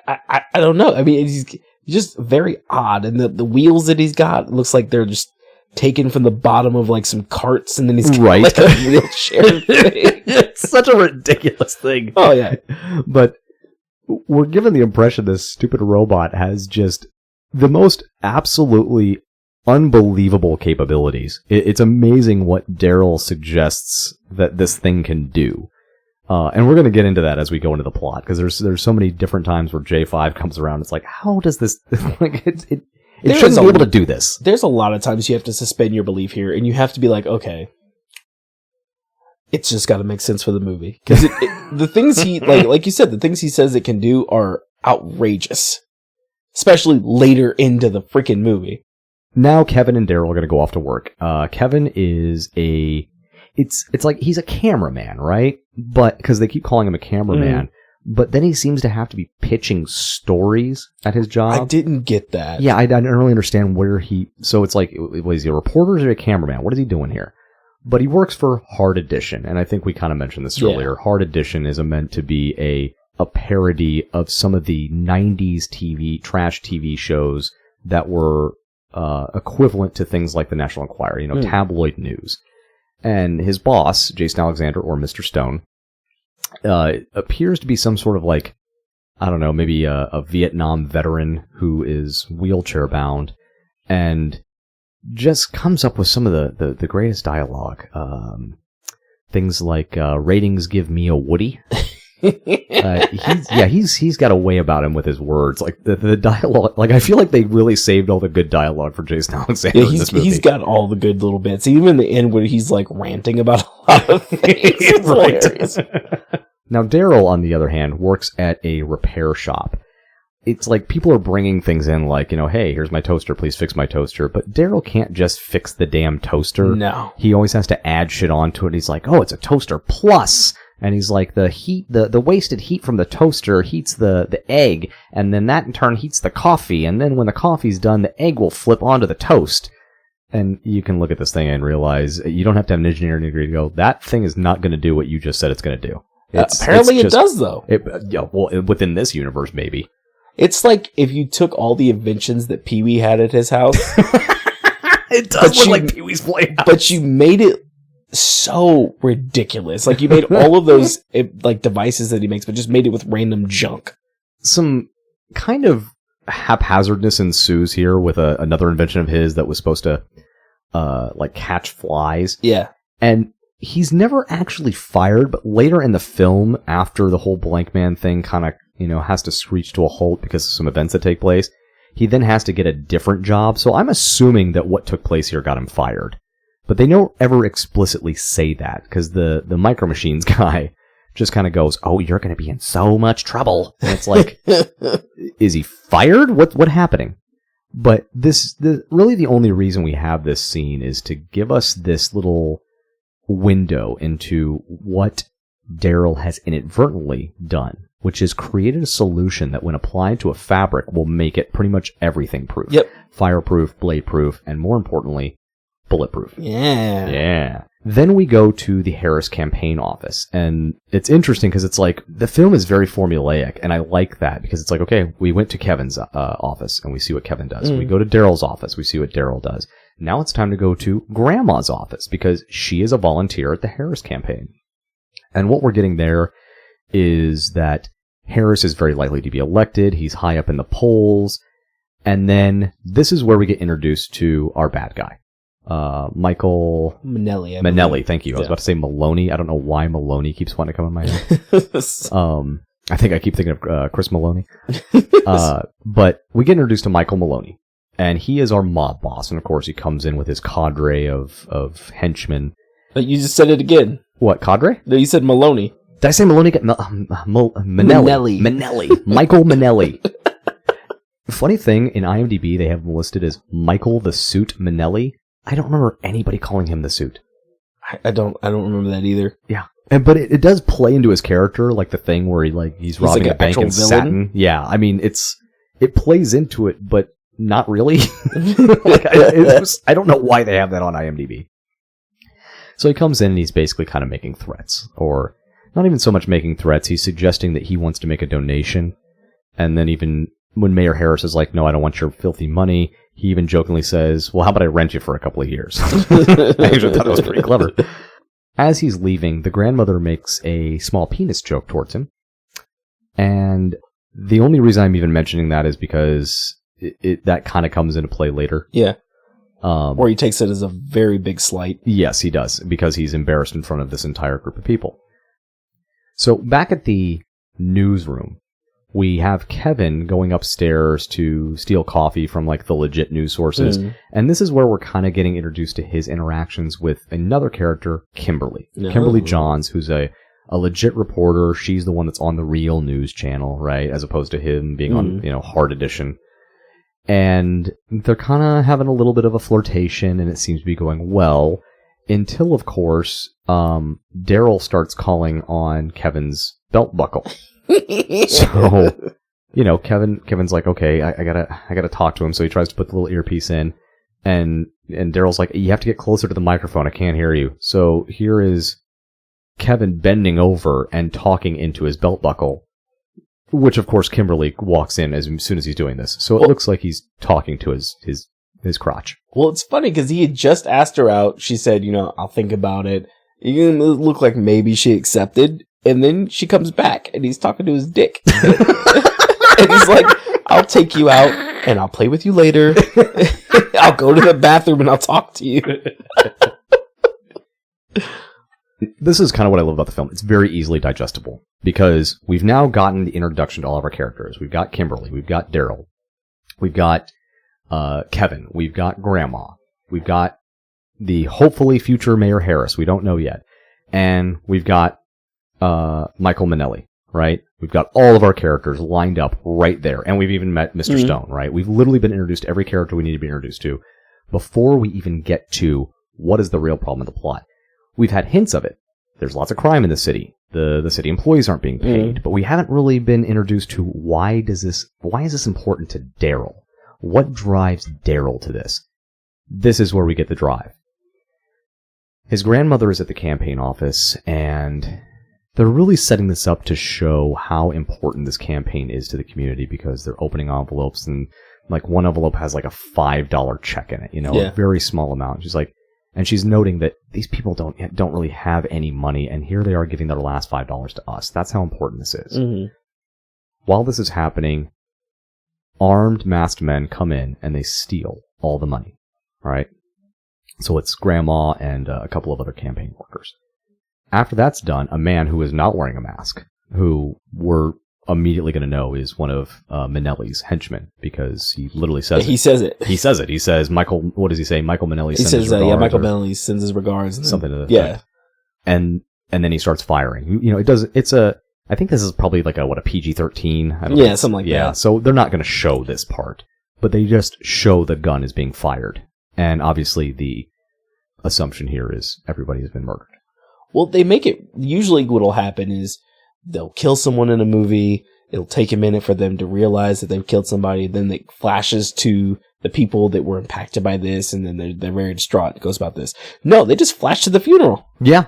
don't know. I mean, he's just very odd. And the wheels that he's got, looks like they're just taken from the bottom of some carts, and then he's got a wheelchair thing. It's such a ridiculous thing. Oh yeah. But we're given the impression this stupid robot has just the most absolutely unbelievable capabilities. It's amazing what Daryl suggests that this thing can do. And we're going to get into that as we go into the plot, because there's so many different times where J5 comes around. It's like, how does this, like, it shouldn't be able to do this. There's a lot of times you have to suspend your belief here, and you have to be like, okay, it's just got to make sense for the movie. Because the things he, like you said, the things he says it can do are outrageous. Especially later into the freaking movie. Now Kevin and Daryl are going to go off to work. Kevin is it's like he's a cameraman, right? But because they keep calling him a cameraman, but then he seems to have to be pitching stories at his job. I didn't get that. Yeah, I didn't really understand where so it's like, was he a reporter or a cameraman? What is he doing here? But he works for Hard Edition, and I think we kind of mentioned this earlier. Hard Edition is meant to be a parody of some of the 90s trash TV shows that were equivalent to things like the National Enquirer, tabloid news. And his boss, Jason Alexander, or Mr. Stone, appears to be some sort of like, I don't know, maybe a Vietnam veteran who is wheelchair bound, and just comes up with some of the greatest dialogue. Things like, ratings give me a Woody. He's got a way about him with his words. Like the dialogue, like I feel like they really saved all the good dialogue for Jason Alexander in this movie. He's got all the good little bits. Even in the end when he's like ranting about a lot of things. It's hilarious. Now Daryl, on the other hand, works at a repair shop. It's like people are bringing things in like, hey, here's my toaster, please fix my toaster. But Daryl can't just fix the damn toaster. No. He always has to add shit onto it. He's like, oh, it's a toaster plus. And he's like, the wasted heat from the toaster heats the egg, and then that in turn heats the coffee, and then when the coffee's done, the egg will flip onto the toast. And you can look at this thing and realize you don't have to have an engineering degree to go, that thing is not going to do what you just said it's going to do. Apparently it does, though. Within this universe, maybe. It's like if you took all the inventions that Pee-wee had at his house. It does look like Pee-wee's Playhouse. But you made it so ridiculous. Like you made all of those like devices that he makes, but just made it with random junk. Some kind of haphazardness ensues here with another invention of his that was supposed to like catch flies. Yeah. And he's never actually fired, but later in the film, after the whole Blankman thing kind of, has to screech to a halt because of some events that take place, he then has to get a different job. So I'm assuming that what took place here got him fired. But they don't ever explicitly say that, because the Micro Machines guy just kind of goes, oh, you're going to be in so much trouble. And it's like, is he fired? What's happening? But really the only reason we have this scene is to give us this little window into what Daryl has inadvertently done, which is created a solution that when applied to a fabric will make it pretty much everything proof. Yep. Fireproof, blade proof, and more importantly, bulletproof. Yeah. Then we go to the Harris campaign office, and it's interesting because it's like the film is very formulaic, and I like that because it's like, okay, we went to Kevin's office and we see what Kevin does. We go to Daryl's office, we see what Daryl does. Now it's time to go to Grandma's office because she is a volunteer at the Harris campaign. And what we're getting there is that Harris is very likely to be elected. He's high up in the polls. And then this is where we get introduced to our bad guy. Michael Manelli, thank you. I was about to say Maloney. I don't know why Maloney keeps wanting to come in my head. I think I keep thinking of Chris Maloney. But we get introduced to Michael Maloney, and he is our mob boss. And of course, he comes in with his cadre of henchmen. But you just said it again. What, cadre? No, you said Maloney. Did I say Maloney? Manelli. Michael Manelli. Funny thing, in IMDb, they have him listed as Michael the Suit Manelli. I don't remember anybody calling him the Suit. I don't remember that either. Yeah. But it does play into his character, like the thing where he's robbing like a bank in satin. Yeah, I mean, it plays into it, but not really. I don't know why they have that on IMDb. So he comes in and he's basically kind of making threats, or not even so much making threats. He's suggesting that he wants to make a donation, and then even when Mayor Harris is like, no, I don't want your filthy money, he even jokingly says, well, how about I rent you for a couple of years? I actually thought that was pretty clever. As he's leaving, the grandmother makes a small penis joke towards him. And the only reason I'm even mentioning that is because that kind of comes into play later. Yeah. Or he takes it as a very big slight. Yes, he does, because he's embarrassed in front of this entire group of people. So back at the newsroom, we have Kevin going upstairs to steal coffee from like the legit news sources. And this is where we're kind of getting introduced to his interactions with another character, Kimberly. Kimberly Johns, who's a legit reporter. She's the one that's on the real news channel, right? As opposed to him being on, Hard Edition. And they're kind of having a little bit of a flirtation, and it seems to be going well. Until, of course, Daryl starts calling on Kevin's belt buckle. So, Kevin's like, okay, I gotta talk to him. So he tries to put the little earpiece in, and Daryl's like, you have to get closer to the microphone. I can't hear you. So here is Kevin bending over and talking into his belt buckle, which of course Kimberly walks in as soon as he's doing this. So it looks like he's talking to his crotch. Well, it's funny because he had just asked her out. She said, I'll think about it. It looked like maybe she accepted. And then she comes back and he's talking to his dick. And he's like, I'll take you out and I'll play with you later. I'll go to the bathroom and I'll talk to you. This is kind of what I love about the film. It's very easily digestible because we've now gotten the introduction to all of our characters. We've got Kimberly. We've got Daryl. We've got Kevin. We've got Grandma. We've got the hopefully future Mayor Harris. We don't know yet. And we've got Michael Minnelli, right? We've got all of our characters lined up right there. And we've even met Mr. Stone, right? We've literally been introduced to every character we need to be introduced to before we even get to what is the real problem with the plot. We've had hints of it. There's lots of crime in the city. The city employees aren't being paid, but we haven't really been introduced to why is this important to Daryl? What drives Daryl to this? This is where we get the drive. His grandmother is at the campaign office, and they're really setting this up to show how important this campaign is to the community because they're opening envelopes, and like one envelope has like a $5 check in it, a very small amount. She's noting that these people don't really have any money, and here they are giving their last $5 to us. That's how important this is. While this is happening, armed masked men come in and they steal all the money. All right. So it's Grandma and a couple of other campaign workers. After that's done, a man who is not wearing a mask, who we're immediately going to know is one of Minnelli's henchmen because he literally says He says it. He says it. He says, Michael, what does he say? Michael Minnelli sends his regards. Michael Minnelli sends his regards. Something to the effect. And then he starts firing. I think this is probably like a PG-13? I don't know. Something like that. Yeah, so they're not going to show this part, but they just show the gun is being fired. And obviously the assumption here is everybody has been murdered. Well, they make it, usually what'll happen is they'll kill someone in a movie, it'll take a minute for them to realize that they've killed somebody, then it flashes to the people that were impacted by this, and then they're very distraught. It goes about this. No, they just flash to the funeral. Yeah.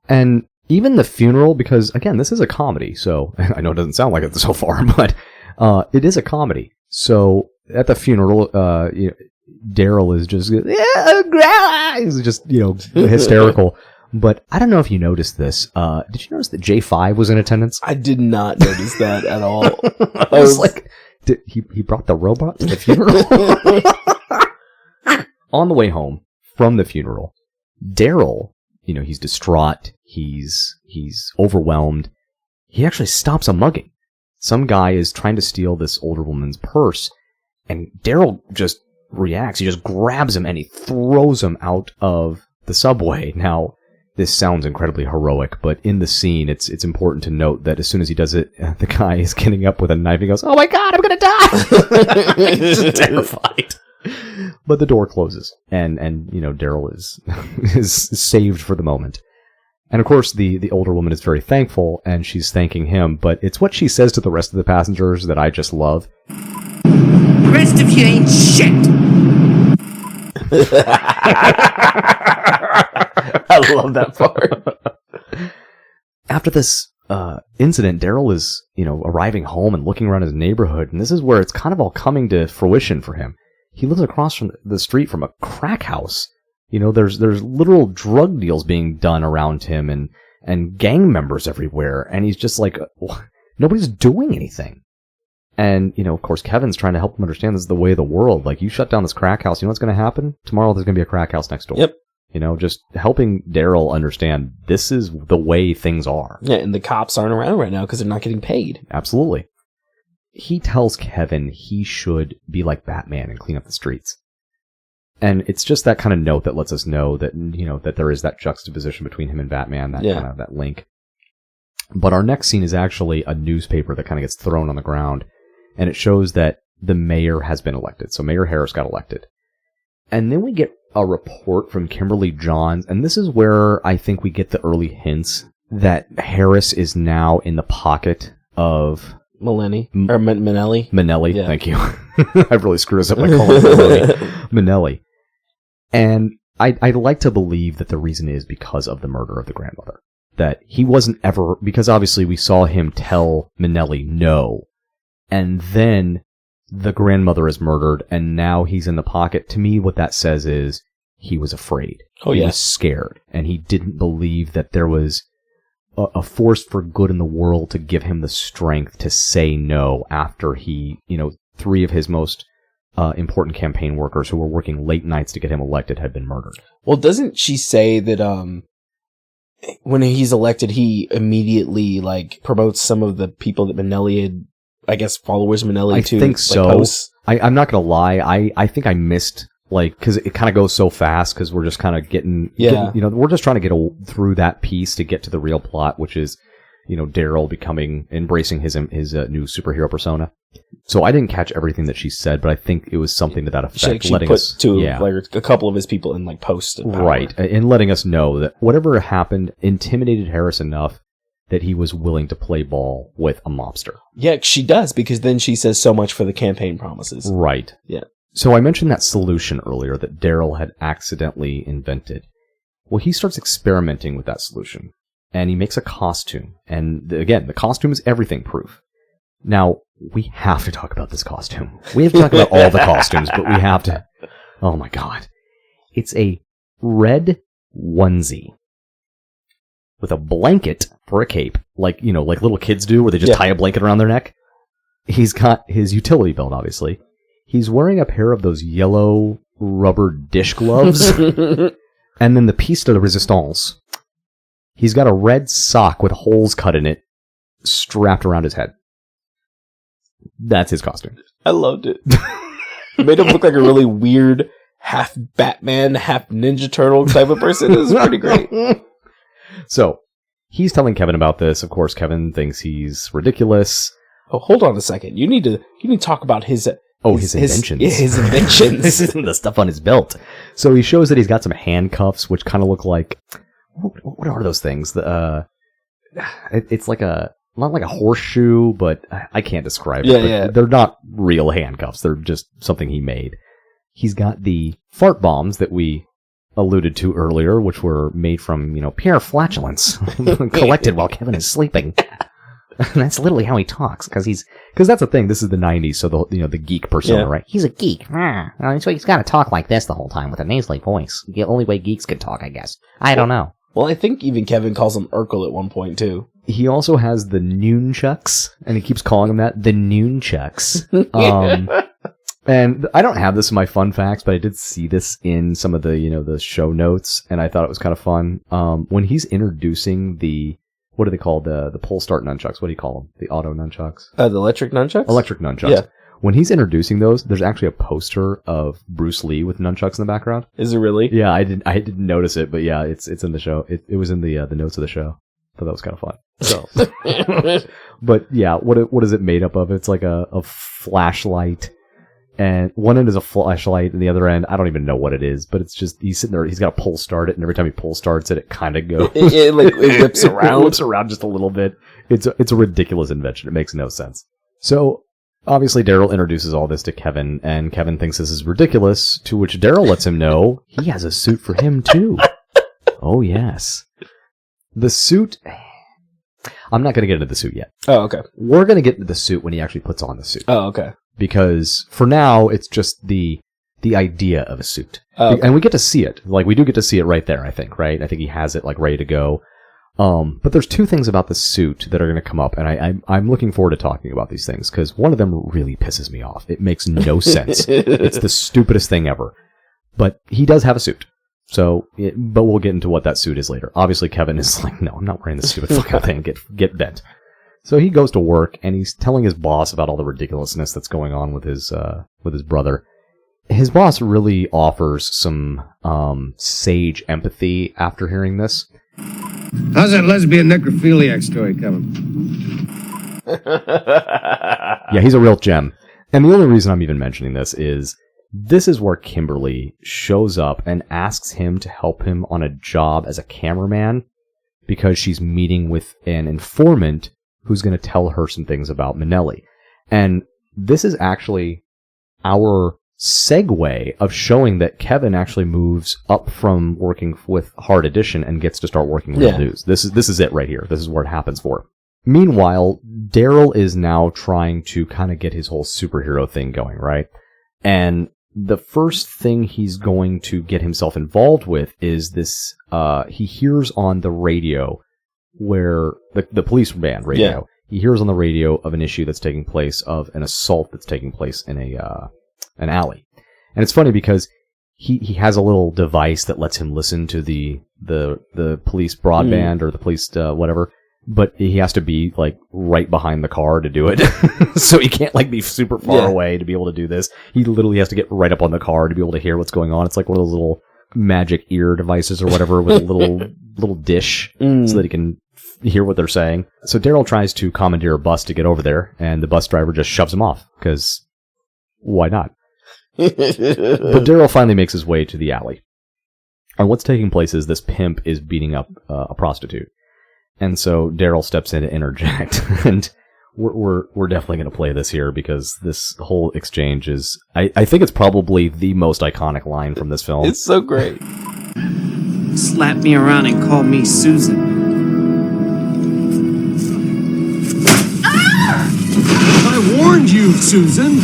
And even the funeral, because, again, this is a comedy, so I know it doesn't sound like it so far, but it is a comedy. So at the funeral, Daryl is just, he's just, hysterical. But I don't know if you noticed this. Did you notice that J5 was in attendance? I did not notice that at all. I was like, he brought the robot to the funeral? On the way home from the funeral, Daryl, he's distraught. He's overwhelmed. He actually stops a mugging. Some guy is trying to steal this older woman's purse, and Daryl just reacts. He just grabs him and he throws him out of the subway. Now, this sounds incredibly heroic, but in the scene, it's important to note that as soon as he does it, the guy is getting up with a knife. He goes, "Oh my God, I'm gonna die!" He's just terrified. But the door closes, and Daryl is saved for the moment. And of course, the older woman is very thankful, and she's thanking him. But it's what she says to the rest of the passengers that I just love. The rest of you ain't shit. I love that part. After this incident, Daryl is, arriving home and looking around his neighborhood, and this is where it's kind of all coming to fruition for him. He lives across from the street from a crack house. There's literal drug deals being done around him and gang members everywhere, and he's just like, nobody's doing anything. And, of course, Kevin's trying to help him understand this is the way of the world. Like, you shut down this crack house, you know what's going to happen? Tomorrow there's going to be a crack house next door. Yep. Just helping Daryl understand this is the way things are. Yeah, and the cops aren't around right now because they're not getting paid. Absolutely. He tells Kevin he should be like Batman and clean up the streets. And it's just that kind of note that lets us know that, that there is that juxtaposition between him and Batman, that link. But our next scene is actually a newspaper that kind of gets thrown on the ground, and it shows that the mayor has been elected. So Mayor Harris got elected. And then we get a report from Kimberly Johns, and this is where I think we get the early hints that Harris is now in the pocket of Minelli. Minelli, thank you. I've really screwed us up by calling him Minelli. And I'd like to believe that the reason is because of the murder of the grandmother. That he wasn't ever, because obviously we saw him tell Minelli no, and then the grandmother is murdered, and now he's in the pocket. To me, what that says is he was afraid. He was scared, and he didn't believe that there was a force for good in the world to give him the strength to say no after he, 3 of his most important campaign workers who were working late nights to get him elected had been murdered. Well, doesn't she say that when he's elected, he immediately promotes some of the people that Minelli had, I guess, followers of Minelli to? I think so. I'm not going to lie. I think I missed, because it kind of goes so fast because we're just kind of getting, we're just trying to get through that piece to get to the real plot, which is, Daryl embracing his new superhero persona. So I didn't catch everything that she said, but I think it was something to that effect. She put a couple of his people in post. Right. And letting us know that whatever happened intimidated Harris enough that he was willing to play ball with a mobster. Yeah, she does, because then she says so much for the campaign promises. Right. Yeah. So I mentioned that solution earlier that Daryl had accidentally invented. Well, he starts experimenting with that solution, and he makes a costume. And again, the costume is everything proof. Now, we have to talk about this costume. We have to talk about all the costumes, but we have to... Oh my god. It's a red onesie with a blanket for a cape, like little kids do, where they just tie a blanket around their neck. He's got his utility belt, obviously. He's wearing a pair of those yellow rubber dish gloves. And then the piece de resistance. He's got a red sock with holes cut in it strapped around his head. That's his costume. I loved it. It made him look like a really weird half Batman, half Ninja Turtle type of person. It was pretty great. So, he's telling Kevin about this. Of course, Kevin thinks he's ridiculous. Oh, hold on a second. You need to talk about his inventions. His inventions. The stuff on his belt. So he shows that he's got some handcuffs, which kind of look like... What are those things? It's like not like a horseshoe, but I can't describe it. Yeah. They're not real handcuffs. They're just something he made. He's got the fart bombs that we alluded to earlier, which were made from, pure flatulence collected while Kevin is sleeping. That's literally how he talks, because that's the thing. This is the 90s, so the geek persona, right? He's a geek. So he's got to talk like this the whole time with a nasally voice. The only way geeks can talk, I guess. I don't know. Well, I think even Kevin calls him Urkel at one point, too. He also has the nunchucks, and he keeps calling them that, the nunchucks. And I don't have this in my fun facts, but I did see this in some of the, the show notes, and I thought it was kind of fun. When he's introducing what do they call the pull start nunchucks? What do you call them? The auto nunchucks? The electric nunchucks? Electric nunchucks. Yeah. When he's introducing those, there's actually a poster of Bruce Lee with nunchucks in the background. Is it really? Yeah, I didn't notice it, but yeah, it's in the show. It was in the notes of the show. So that was kind of fun. So, but yeah, what is it made up of? It's like a flashlight, and one end is a flashlight, and the other end, I don't even know what it is, but it's just, he's sitting there, he's got to pull start it, and every time he pull starts it, it kind of goes. It whips around. It whips around just a little bit. It's a ridiculous invention. It makes no sense. So, obviously, Daryl introduces all this to Kevin, and Kevin thinks this is ridiculous, to which Daryl lets him know he has a suit for him, too. Oh, yes. The suit... I'm not going to get into the suit yet. Oh, okay. We're going to get into the suit when he actually puts on the suit. Oh, okay. Because for now, it's just the idea of a suit. Oh, okay. And we get to see it. Like, we do get to see it right there, I think, right? I think he has it, ready to go. But there's two things about the suit that are going to come up, and I'm looking forward to talking about these things, because one of them really pisses me off. It makes no sense. It's the stupidest thing ever. But he does have a suit. So, but we'll get into what that suit is later. Obviously, Kevin is like, no, I'm not wearing this stupid fucking thing. Get bent. So he goes to work, and he's telling his boss about all the ridiculousness that's going on with his brother. His boss really offers some sage empathy after hearing this. How's that lesbian necrophiliac story coming? Yeah, he's a real gem. And the only reason I'm even mentioning this is where Kimberly shows up and asks him to help him on a job as a cameraman because she's meeting with an informant who's going to tell her some things about Minnelli. And this is actually our segue of showing that Kevin actually moves up from working with Hard Edition and gets to start working with Real News. This is it right here. This is where it happens for. Meanwhile, Daryl is now trying to kind of get his whole superhero thing going, right? And the first thing he's going to get himself involved with is this, he hears on the radio where, the police band radio, he hears on the radio of an issue that's taking place, of an assault that's taking place in an alley. And it's funny because he has a little device that lets him listen to the police broadband or the police, whatever. But he has to be, like, right behind the car to do it. So he can't, like, be super far away to be able to do this. He literally has to get right up on the car to be able to hear what's going on. It's like one of those little magic ear devices or whatever with a little dish so that he can hear what they're saying. So Daryl tries to commandeer a bus to get over there, and the bus driver just shoves him off, because why not? But Daryl finally makes his way to the alley. And what's taking place is this pimp is beating up a prostitute. And so Daryl steps in to interject, and we're definitely going to play this here because this whole exchange is, I think it's probably the most iconic line from this film. It's so great. Slap me around and call me Susan. I warned you, Susan.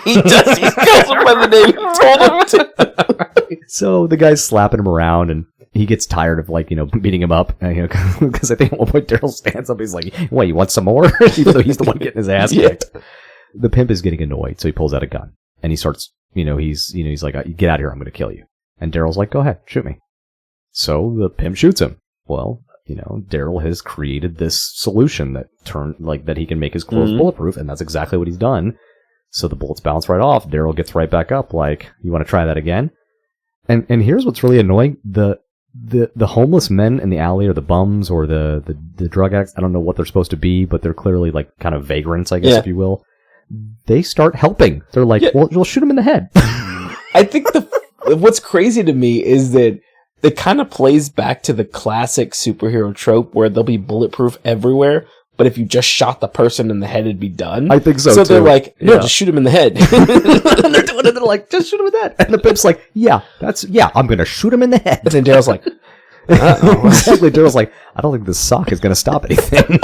He does. He calls him by the name he told him to. So the guy's slapping him around, and he gets tired of, like, beating him up, because I think at one point Daryl stands up, he's like, "What, you want some more?" Even though he's the one getting his ass kicked. The pimp is getting annoyed, so he pulls out a gun, and he starts, he's like, "Get out of here, I'm going to kill you." And Daryl's like, "Go ahead, shoot me." So the pimp shoots him. Well, Daryl has created this solution that he can make his clothes bulletproof, and that's exactly what he's done. So the bullets bounce right off. Daryl gets right back up, like, "You want to try that again?" And here's what's really annoying: the homeless men in the alley, or the bums, or the drug addicts, I don't know what they're supposed to be, but they're clearly, like, kind of vagrants, I guess, if you will. They start helping. They're like, "Well, you'll shoot him in the head." I think what's crazy to me is that it kind of plays back to the classic superhero trope where they'll be bulletproof everywhere, but if you just shot the person in the head, it'd be done. I think so, So too. they're like, "No, just shoot him in the head." And they're doing it, they're like, "Just shoot him in the head." And the pimp's like, I'm going to shoot him in the head. And then Daryl's like, Exactly. Daryl's like, "I don't think this sock is going to stop anything."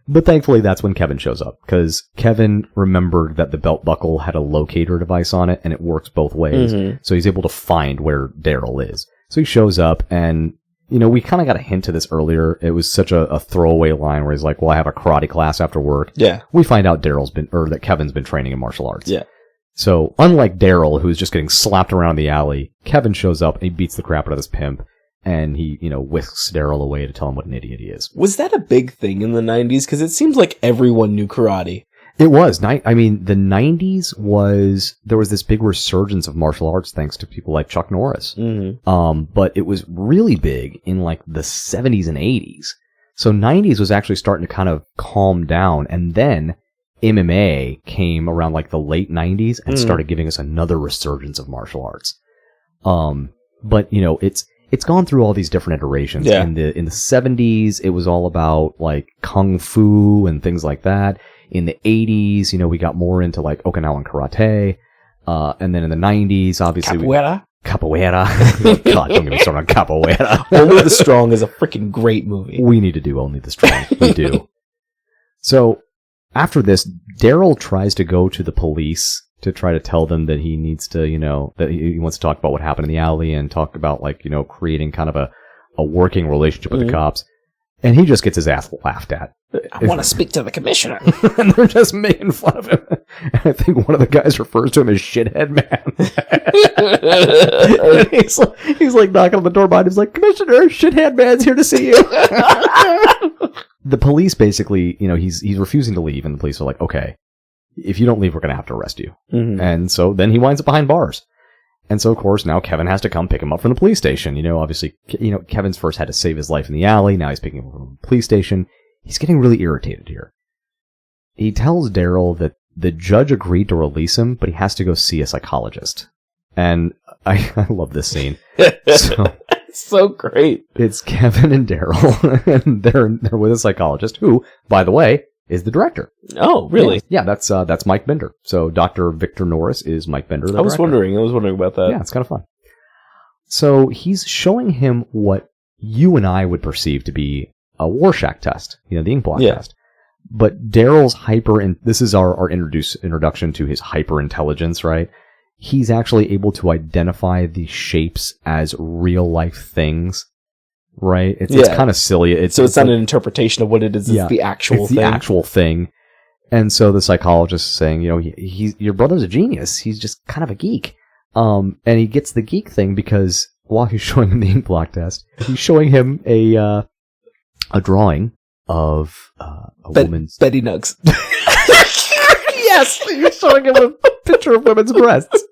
But thankfully, that's when Kevin shows up, because Kevin remembered that the belt buckle had a locator device on it, and it works both ways. So he's able to find where Daryl is. So he shows up, and, we kind of got a hint of this earlier. It was such a throwaway line where he's like, "Well, I have a karate class after work." Yeah. We find out that Kevin's been training in martial arts. Yeah. So, unlike Daryl, who's just getting slapped around the alley, Kevin shows up and he beats the crap out of this pimp, and he, whisks Daryl away to tell him what an idiot he is. Was that a big thing in the 90s? Because it seems like everyone knew karate. It was. The 90s there was this big resurgence of martial arts thanks to people like Chuck Norris. But it was really big in, like, the 70s and 80s. So 90s was actually starting to kind of calm down, and then MMA came around, like, the late 90s and started giving us another resurgence of martial arts. But it's gone through all these different iterations. Yeah. In the 70s, it was all about, like, kung fu and things like that. In the 80s, we got more into, like, Okinawan karate. And then in the 90s, obviously... Capoeira. God, don't get me started on capoeira. Only the Strong is a freaking great movie. We need to do Only the Strong. We do. So, after this, Daryl tries to go to the police to try to tell them that he needs to, that he wants to talk about what happened in the alley and talk about, like, creating kind of a working relationship with the cops. And he just gets his ass laughed at. I want to speak to the commissioner. And they're just making fun of him. And I think one of the guys refers to him as Shithead Man. And he's like knocking on the door behind him. He's like, Commissioner, Shithead Man's here to see you. The police basically, he's refusing to leave. And the police are like, okay, if you don't leave, we're going to have to arrest you. Mm-hmm. And so then he winds up behind bars. And so, of course, now Kevin has to come pick him up from the police station. Obviously, Kevin's first had to save his life in the alley. Now he's picking him up from the police station. He's getting really irritated here. He tells Daryl that the judge agreed to release him, but he has to go see a psychologist. And I love this scene. It's so great. It's Kevin and Daryl, and they're with a psychologist who, by the way, is the director. Oh, really? Yeah, that's Mike Bender. So Dr. Victor Norris is Mike Bender, the I was director. wondering about that. Yeah, it's kind of fun. So he's showing him what you and I would perceive to be a Rorschach test, the ink blot test. But Daryl's this is our introduction to his hyper intelligence, right? He's actually able to identify the shapes as real life things. Right? It's kind of silly. It's not an interpretation of what it is. It's the actual thing. The actual thing. And so the psychologist is saying, your brother's a genius. He's just kind of a geek. And he gets the geek thing because while he's showing him the ink blot test, he's showing him a drawing of a woman's... Betty Nugs. Yes! He's showing him a picture of women's breasts.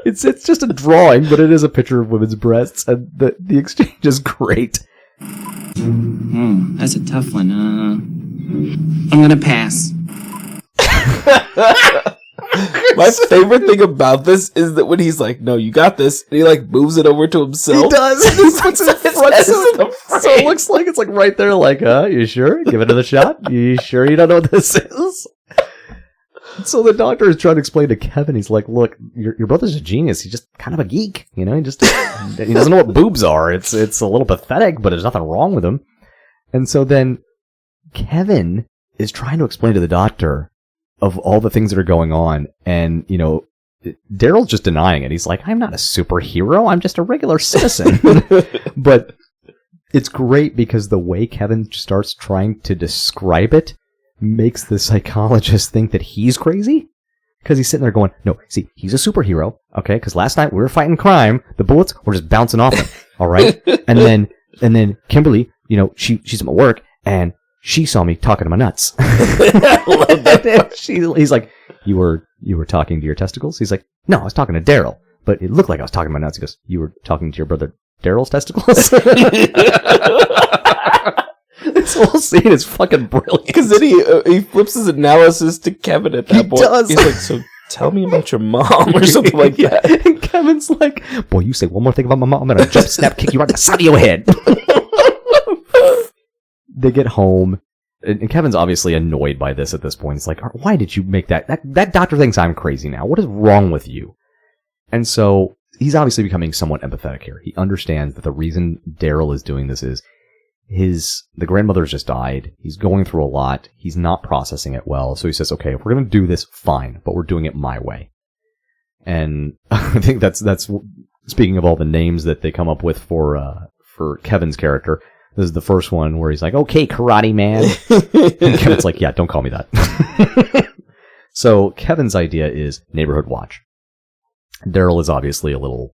It's just a drawing, but it is a picture of women's breasts, and the exchange is great. That's a tough one. I'm gonna pass. My favorite thing about this is that when he's like, "No, you got this," and he moves it over to himself. He does. He puts it in front, so it looks like it's right there. You sure? Give it another shot. You sure you don't know what this is? So the doctor is trying to explain to Kevin. He's like, "Look, your brother's a genius. He's just kind of a geek. He doesn't know what boobs are. It's a little pathetic, but there's nothing wrong with him." And so then Kevin is trying to explain to the doctor of all the things that are going on, and Daryl's just denying it. He's like, "I'm not a superhero. I'm just a regular citizen." But it's great because the way Kevin starts trying to describe it makes the psychologist think that he's crazy. Because he's sitting there going, no, see, he's a superhero, okay? Because last night we were fighting crime, the bullets were just bouncing off him, all right? And then Kimberly, she's at my work, and she saw me talking to my nuts. I love that. He's like, you were talking to your testicles? He's like, no, I was talking to Daryl, but it looked like I was talking to my nuts. He goes, you were talking to your brother Daryl's testicles? This whole scene is fucking brilliant. Because then he flips his analysis to Kevin at that point. Does. He's like, so tell me about your mom or something like that. And Kevin's like, boy, you say one more thing about my mom, I'm going to jump, snap, kick you right in the side of your head. They get home, and Kevin's obviously annoyed by this at this point. He's like, why did you make that? That doctor thinks I'm crazy now. What is wrong with you? And so he's obviously becoming somewhat empathetic here. He understands that the reason Daryl is doing this is the grandmother's just died. He's going through a lot. He's not processing it well. So he says, okay, if we're going to do this, fine, but we're doing it my way. And I think that's speaking of all the names that they come up with for Kevin's character. This is the first one where he's like, okay, karate man. And Kevin's like, yeah, don't call me that. So Kevin's idea is neighborhood watch. Daryl is obviously a little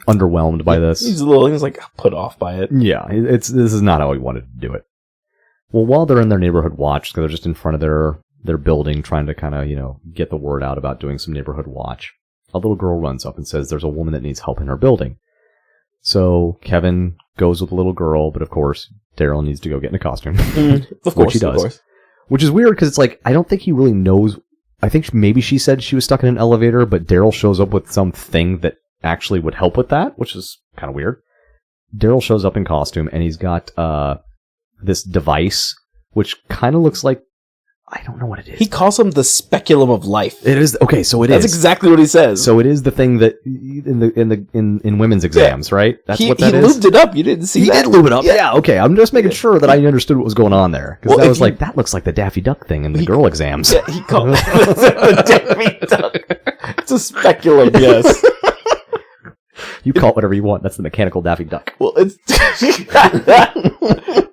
underwhelmed by this. He's put off by it. Yeah, this is not how he wanted to do it. Well, while they're in their neighborhood watch, they're just in front of their building trying to kind of, get the word out about doing some neighborhood watch. A little girl runs up and says there's a woman that needs help in her building. So Kevin goes with the little girl, but of course, Daryl needs to go get in a costume. Of course, which he does. Of course. Which is weird because it's like, I don't think he really knows. I think maybe she said she was stuck in an elevator, but Daryl shows up with something that actually would help with that, which is kind of weird. Daryl shows up in costume, and he's got this device, which kind of looks like, I don't know what it is. He calls him the speculum of life. It is okay. So That's exactly what he says. So it is the thing that in women's exams, right? That's what that is. He lubed it up. You didn't see that? He did lube it up. Yeah. Okay. I'm just making sure that I understood what was going on there because I was like, that looks like the Daffy Duck thing in the girl exams. Yeah. He called it the Daffy Duck. It's a speculum. Yes. You call it whatever you want. That's the mechanical Daffy Duck. Well, it's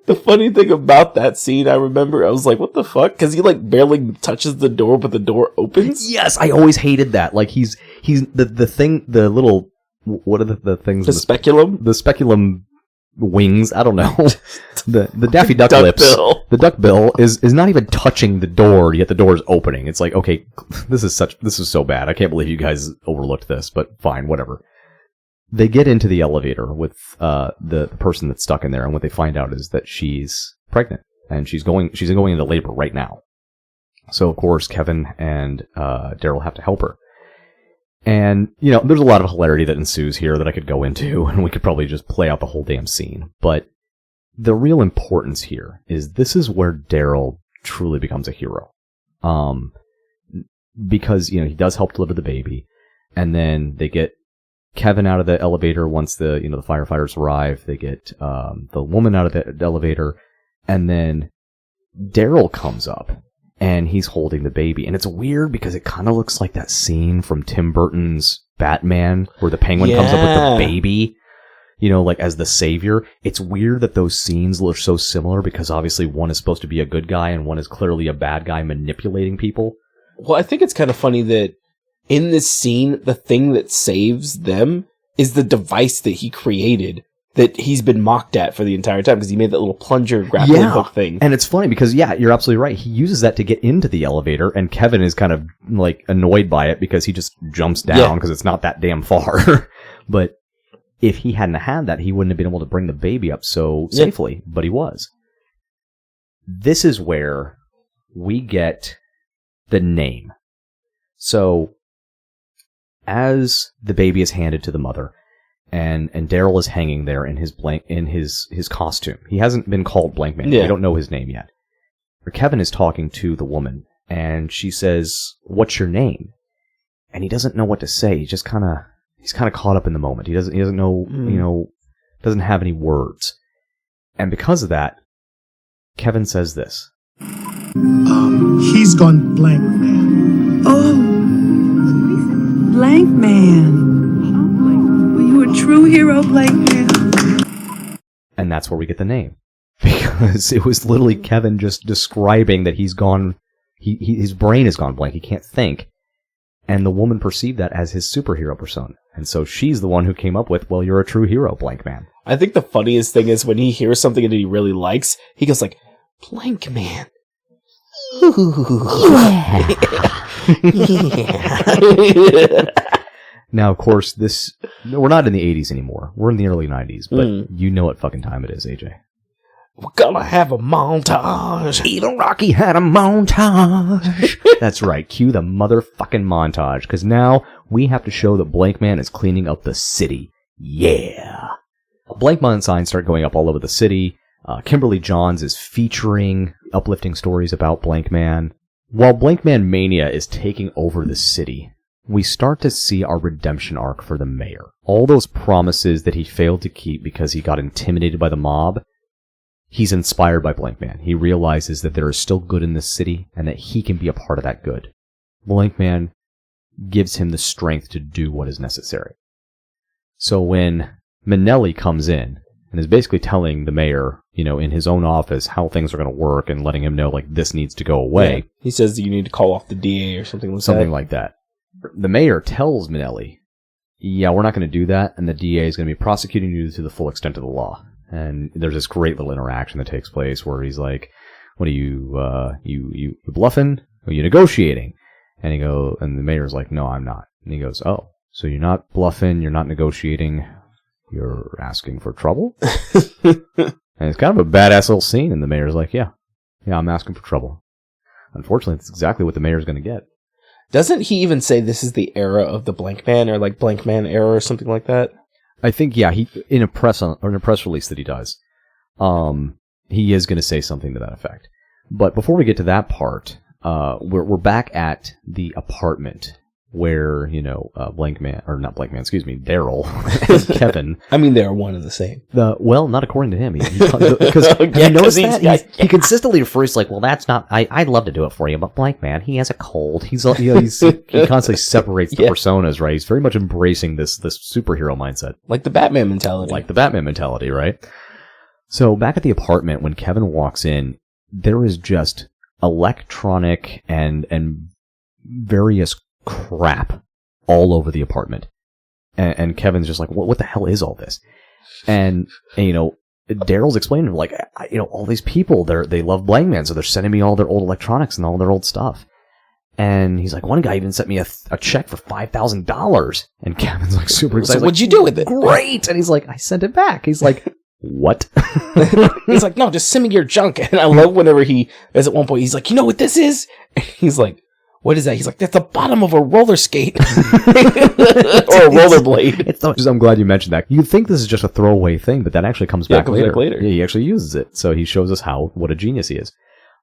The funny thing about that scene, I remember, I was like, what the fuck? Because he, like, barely touches the door, but the door opens? Yes, I always hated that. Like, he's the thing, the little, what are the things? The speculum? The speculum wings, I don't know. the Daffy Duck lips. Bill. The duck bill is not even touching the door, yet the door is opening. It's like, okay, this is so bad. I can't believe you guys overlooked this, but fine, whatever. They get into the elevator with the person that's stuck in there, and what they find out is that she's pregnant, and she's going into labor right now. So, of course, Kevin and Daryl have to help her. And, you know, there's a lot of hilarity that ensues here that I could go into, and we could probably just play out the whole damn scene. But the real importance here is this is where Daryl truly becomes a hero. Because, you know, he does help deliver the baby, and then they get Kevin out of the elevator once the firefighters arrive. They get the woman out of the elevator, and then Daryl comes up, and he's holding the baby. And it's weird because it kind of looks like that scene from Tim Burton's Batman where the Penguin comes up with the baby, you know, like as the savior. It's weird that those scenes look so similar because obviously one is supposed to be a good guy and one is clearly a bad guy manipulating people. Well, I think it's kind of funny that in this scene, the thing that saves them is the device that he created that he's been mocked at for the entire time because he made that little plunger grappling hook thing. And it's funny because, yeah, you're absolutely right. He uses that to get into the elevator, and Kevin is kind of like annoyed by it because he just jumps down because it's not that damn far. But if he hadn't had that, he wouldn't have been able to bring the baby up so safely, but he was. This is where we get the name. So, as the baby is handed to the mother, and Daryl is hanging there in his costume. He hasn't been called Blankman. We don't know his name yet. Kevin is talking to the woman, and she says, "What's your name?" And he doesn't know what to say. He's kind of caught up in the moment. He doesn't know, you know, doesn't have any words. And because of that, Kevin says this. He's gone blank, man. Oh. Blankman. Were you a true hero, Blankman? And that's where we get the name. Because it was literally Kevin just describing that he's gone, his brain has gone blank, he can't think. And the woman perceived that as his superhero persona. And so she's the one who came up with, well, you're a true hero, Blankman. I think the funniest thing is when he hears something that he really likes, he goes like, Blankman. Yeah. Now, of course, we're not in the 80s anymore. We're in the early 90s, but you know what fucking time it is, AJ. We're gonna have a montage. Even Rocky had a montage. That's right. Cue the motherfucking montage, because now we have to show that Blankman is cleaning up the city. Yeah. Blankman signs start going up all over the city. Kimberly Johns is featuring uplifting stories about Blankman. While Blankman Mania is taking over the city, we start to see our redemption arc for the mayor. All those promises that he failed to keep because he got intimidated by the mob, he's inspired by Blankman. He realizes that there is still good in this city and that he can be a part of that good. Blankman gives him the strength to do what is necessary. So when Minnelli comes in and is basically telling the mayor, you know, in his own office how things are going to work and letting him know, like, this needs to go away. Yeah. He says you need to call off the DA or something like that. Something like that. The mayor tells Minnelli, yeah, we're not going to do that, and the DA is going to be prosecuting you to the full extent of the law. And there's this great little interaction that takes place where he's like, what are you, you bluffing? Are you negotiating? And and the mayor's like, no, I'm not. And he goes, oh, so you're not bluffing, you're not negotiating, you're asking for trouble? And it's kind of a badass little scene, and the mayor's like, yeah, I'm asking for trouble. Unfortunately, that's exactly what the mayor's going to get. Doesn't he even say this is the era of the Blankman, or like Blankman era or something like that? I think, yeah, he in a press release that he does, he is going to say something to that effect. But before we get to that part, we're back at the apartment where, you know, Daryl and Kevin. I mean, they are one and the same. Well, not according to him. Because have you noticed that? He consistently refers like, well, that's not, I'd love to do it for you, but Blankman, he has a cold. He constantly separates the personas, right? He's very much embracing this superhero mindset. Like the Batman mentality. Right? So back at the apartment, when Kevin walks in, there is just electronic and various crap all over the apartment. And Kevin's just like, what the hell is all this? And Daryl's explaining to him, like, all these people, they love Blankman, so they're sending me all their old electronics and all their old stuff. And he's like, one guy even sent me a check for $5,000. And Kevin's like super excited. So what'd you do with it? Great! And he's like, I sent it back. He's like, what? He's like, no, just send me your junk. And I love whenever he is at one point, he's like, you know what this is? And he's like, what is that? He's like, that's the bottom of a roller skate. Or a rollerblade. I'm glad you mentioned that. You'd think this is just a throwaway thing, but that actually comes back later. later. Yeah, he actually uses it. So he shows us what a genius he is.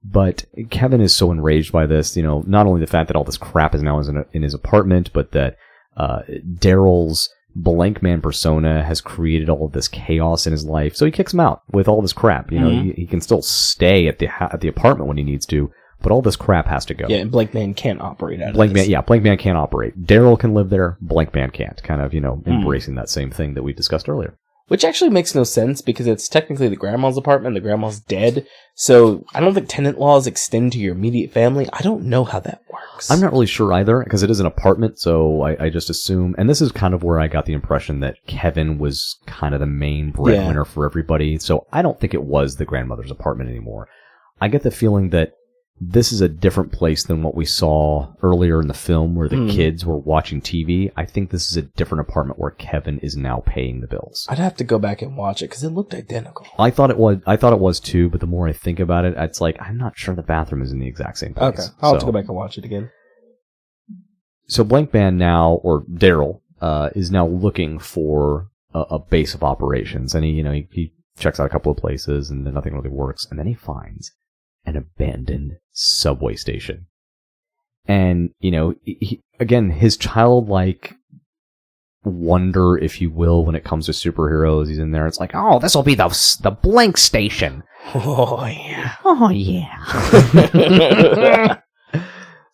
But Kevin is so enraged by this, not only the fact that all this crap is now in his apartment, but that Daryl's Blankman persona has created all of this chaos in his life. So he kicks him out with all this crap. He can still stay at the apartment when he needs to, but all this crap has to go. Yeah, and Blankman can't operate out of this. Yeah, Blankman can't operate. Daryl can live there, Blankman can't. Kind of, embracing that same thing that we discussed earlier. Which actually makes no sense because it's technically the grandma's apartment. The grandma's dead. So I don't think tenant laws extend to your immediate family. I don't know how that works. I'm not really sure either because it is an apartment. So I just assume, and this is kind of where I got the impression that Kevin was kind of the main breadwinner for everybody. So I don't think it was the grandmother's apartment anymore. I get the feeling that this is a different place than what we saw earlier in the film where the kids were watching TV. I think this is a different apartment where Kevin is now paying the bills. I'd have to go back and watch it because it looked identical. I thought it was too, but the more I think about it, it's like, I'm not sure the bathroom is in the exact same place. Okay, I'll have to go back and watch it again. So Blankman now, or Daryl, is now looking for a base of operations. And he checks out a couple of places and then nothing really works. And then he finds an abandoned subway station. And, again, his childlike wonder, if you will, when it comes to superheroes, he's in there. It's like, oh, this will be the blank station. Oh, yeah. Oh, yeah.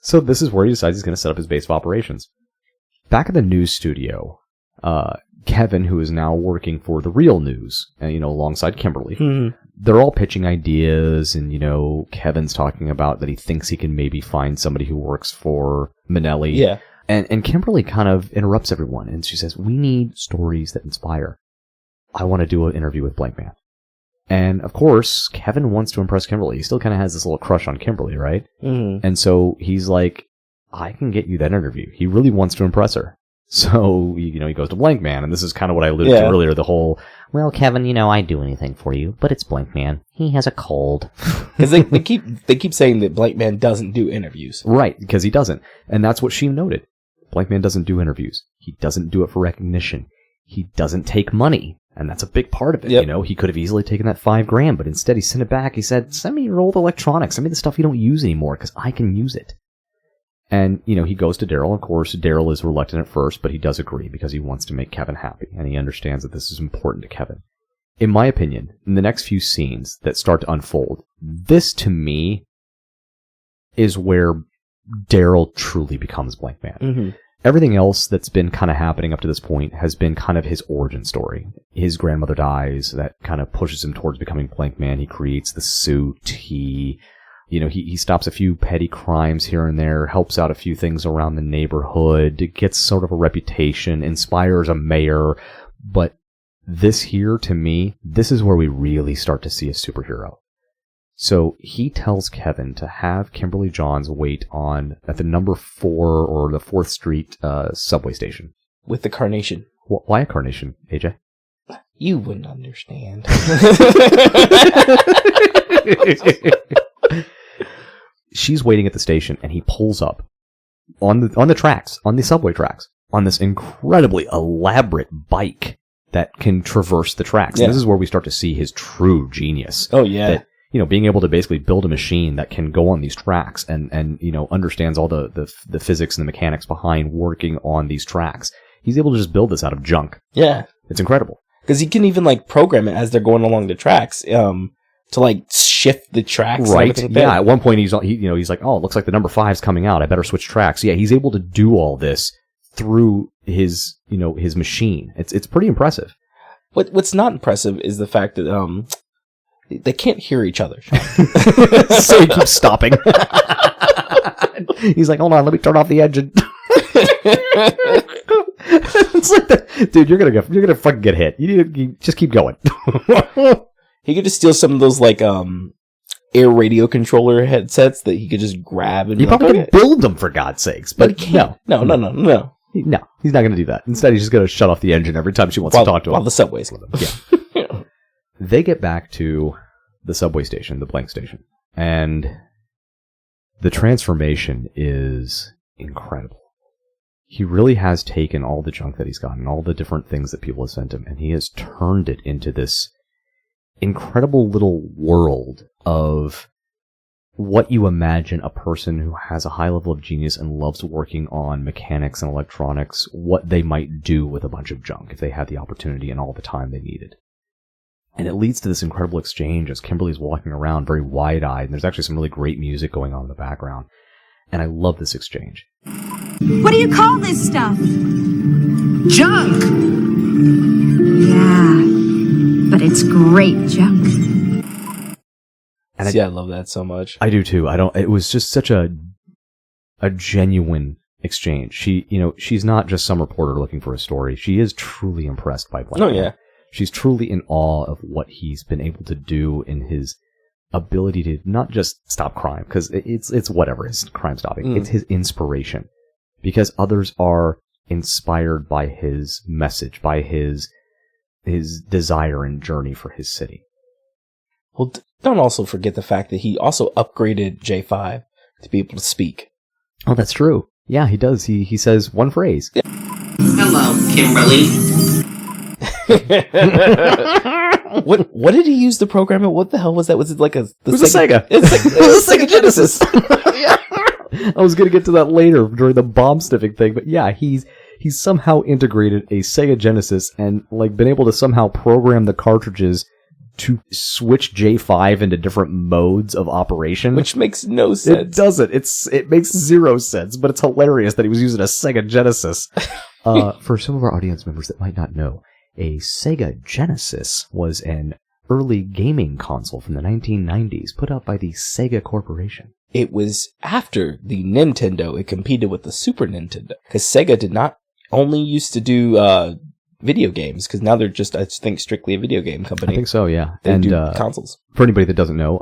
So this is where he decides he's going to set up his base of operations. Back at the news studio, Kevin, who is now working for the Real News, alongside Kimberly, they're all pitching ideas, and, Kevin's talking about that he thinks he can maybe find somebody who works for Minnelli. Yeah. And Kimberly kind of interrupts everyone, and she says, we need stories that inspire. I want to do an interview with Blankman. And, of course, Kevin wants to impress Kimberly. He still kind of has this little crush on Kimberly, right? Mm-hmm. And so he's like, I can get you that interview. He really wants to impress her. So, he goes to Blankman, and this is kind of what I alluded to earlier, the whole, well, Kevin, I'd do anything for you, but it's Blankman. He has a cold. Because they keep saying that Blankman doesn't do interviews. Right, because he doesn't. And that's what she noted. Blankman doesn't do interviews. He doesn't do it for recognition. He doesn't take money. And that's a big part of it, Yep. He could have easily taken that $5,000, but instead he sent it back. He said, send me your old electronics. Send me the stuff you don't use anymore, because I can use it. And, he goes to Daryl. Of course, Daryl is reluctant at first, but he does agree because he wants to make Kevin happy, and he understands that this is important to Kevin. In my opinion, in the next few scenes that start to unfold, this, to me, is where Daryl truly becomes Blankman. Mm-hmm. Everything else that's been kind of happening up to this point has been kind of his origin story. His grandmother dies, that kind of pushes him towards becoming Blankman. He creates the suit, he stops a few petty crimes here and there, helps out a few things around the neighborhood, gets sort of a reputation, inspires a mayor. But this here, to me, this is where we really start to see a superhero. So he tells Kevin to have Kimberly Johns wait at the number 4 or the 4th Street subway station. With the Carnation. Why a Carnation, AJ? You wouldn't understand. She's waiting at the station, and he pulls up on the tracks, on the subway tracks, on this incredibly elaborate bike that can traverse the tracks. Yeah. And this is where we start to see his true genius. Oh, yeah. That, being able to basically build a machine that can go on these tracks and understands all the physics and the mechanics behind working on these tracks. He's able to just build this out of junk. Yeah. It's incredible. Because he can even, program it as they're going along the tracks, to, shift the tracks. Right. And yeah. At one point, he's like, oh, it looks like the number 5's coming out. I better switch tracks. Yeah. He's able to do all this through his machine. It's pretty impressive. What's not impressive is the fact that, They can't hear each other. So he keeps stopping. He's like, hold on, let me turn off the engine. It's like dude, you're gonna fucking get hit. You just keep going. He could just steal some of those like air radio controller headsets that he could just grab and he probably could build them for God's sakes, but he can't. No. No, he's not going to do that. Instead, he's just going to shut off the engine every time she wants to talk to him. While the subway's with him. Yeah. They get back to the subway station, the blank station, and the transformation is incredible. He really has taken all the junk that he's gotten, all the different things that people have sent him, and he has turned it into this incredible little world of what you imagine a person who has a high level of genius and loves working on mechanics and electronics, what they might do with a bunch of junk if they had the opportunity and all the time they needed. And it leads to this incredible exchange as Kimberly's walking around very wide-eyed, and there's actually some really great music going on in the background. And I love this exchange. What do you call this stuff? Junk! Yeah, but it's great junk. And I love that so much. I do too. It was just such a genuine exchange. She's not just some reporter looking for a story. She is truly impressed by Blankman. Oh yeah. She's truly in awe of what he's been able to do in his ability to not just stop crime, because it's whatever, it's crime stopping. It's his inspiration. Because others are inspired by his message, by his desire and journey for his city. Well, don't also forget the fact that he also upgraded J5 to be able to speak. Oh, that's true. Yeah, he does. He says one phrase. Yeah. Hello, Kimberly. What did he use the program? What the hell was that? Was it like a Sega? It was a Sega Genesis. Yeah. I was going to get to that later during the bomb sniffing thing, but yeah, he's somehow integrated a Sega Genesis and like been able to somehow program the cartridges to switch J5 into different modes of operation. Which makes no sense. It doesn't. It makes zero sense, but it's hilarious that he was using a Sega Genesis. For some of our audience members that might not know, a Sega Genesis was an early gaming console from the 1990s put out by the Sega Corporation. It was after the Nintendo. It competed with the Super Nintendo. Because Sega did not only used to do video games, because now they're just, I think, strictly a video game company. I think so, yeah. They do consoles. For anybody that doesn't know,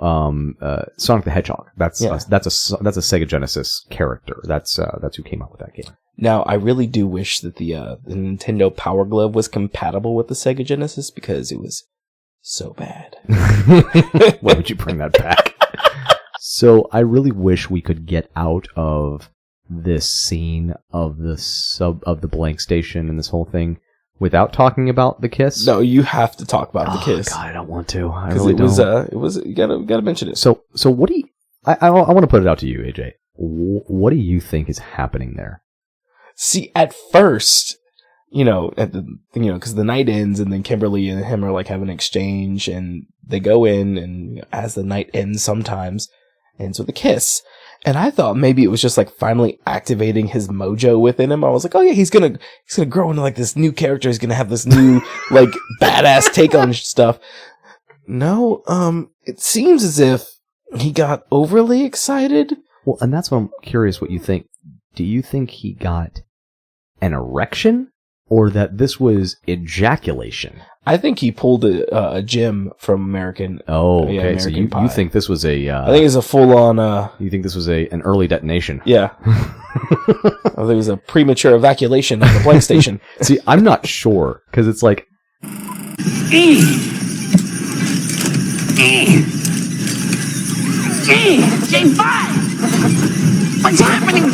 Sonic the Hedgehog. That's a Sega Genesis character. That's who came up with that game. Now, I really do wish that the Nintendo Power Glove was compatible with the Sega Genesis, because it was so bad. Why would you bring that back? So I really wish we could get out of this scene of the blank station and this whole thing without talking about the kiss. No, you have to talk about the kiss. God, I don't want to. I really don't. It was. You gotta mention it. So what do you? I want to put it out to you, AJ. What do you think is happening there? See, at first, because the night ends and then Kimberly and him are like having an exchange and they go in and as the night ends sometimes, ends with a kiss. And I thought maybe it was just like finally activating his mojo within him. I was like, oh yeah, he's gonna grow into like this new character. He's gonna have this new like badass take on stuff. No, it seems as if he got overly excited. Well, and that's what I'm curious what you think. Do you think he got an erection, or that this was ejaculation? I think he pulled a Jim from American. Oh, okay. American so you think this was a? I think it's a full on. You think this was an early detonation? Yeah. I think it was a premature evacuation of the blank station. See, I'm not sure because it's like. J5! What's happening?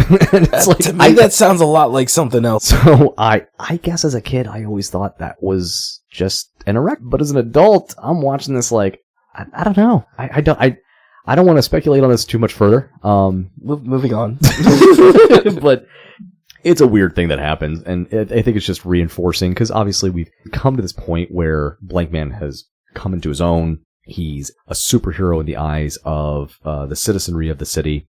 It's like, to me, that sounds a lot like something else. So I guess as a kid, I always thought that was just an erect. But as an adult, I'm watching this like, I don't know. I don't want to speculate on this too much further. Moving on. But it's a weird thing that happens, and I think it's just reinforcing, because obviously we've come to this point where Blankman has come into his own. He's a superhero in the eyes of the citizenry of the city.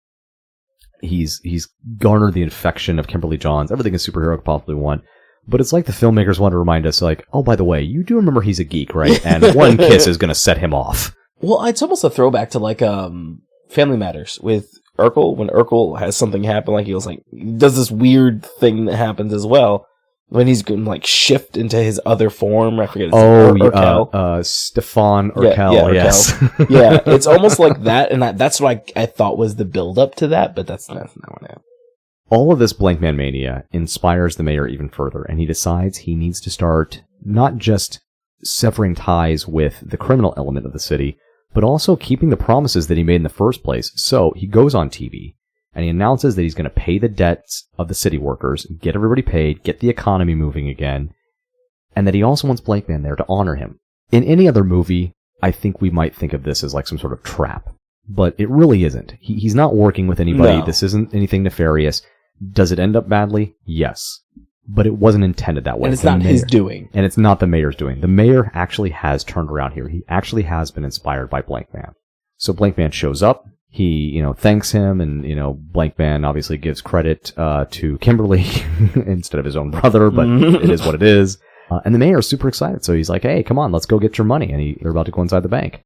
He's garnered the affection of Kimberly Johns. Everything a superhero could possibly want. But it's like the filmmakers want to remind us, like, oh, by the way, you do remember he's a geek, right? And one kiss is going to set him off. Well, it's almost a throwback to, like, Family Matters with Urkel. When Urkel has something happen, like, he does this weird thing that happens as well. When he's going to, like, shift into his other form. I forget his name. Urkel. Stefan Urkel, Urkel. yes. Yeah, it's almost like that, and that's what I thought was the build-up to that, but that's not what happened. All of this Blankman mania inspires the mayor even further, and he decides he needs to start not just severing ties with the criminal element of the city, but also keeping the promises that he made in the first place. So he goes on TV, and he announces that he's going to pay the debts of the city workers, get everybody paid, get the economy moving again, and that he also wants Blankman there to honor him. In any other movie, I think we might think of this as like some sort of trap, but it really isn't. He's not working with anybody. No. This isn't anything nefarious. Does it end up badly? Yes. But it wasn't intended that way. And it's not his doing. And it's not the mayor's doing. The mayor actually has turned around here. He actually has been inspired by Blankman. So Blankman shows up. He, thanks him, and, Blankman obviously gives credit to Kimberly instead of his own brother, but it is what it is. And the mayor is super excited. So he's like, hey, come on, let's go get your money. And they're about to go inside the bank.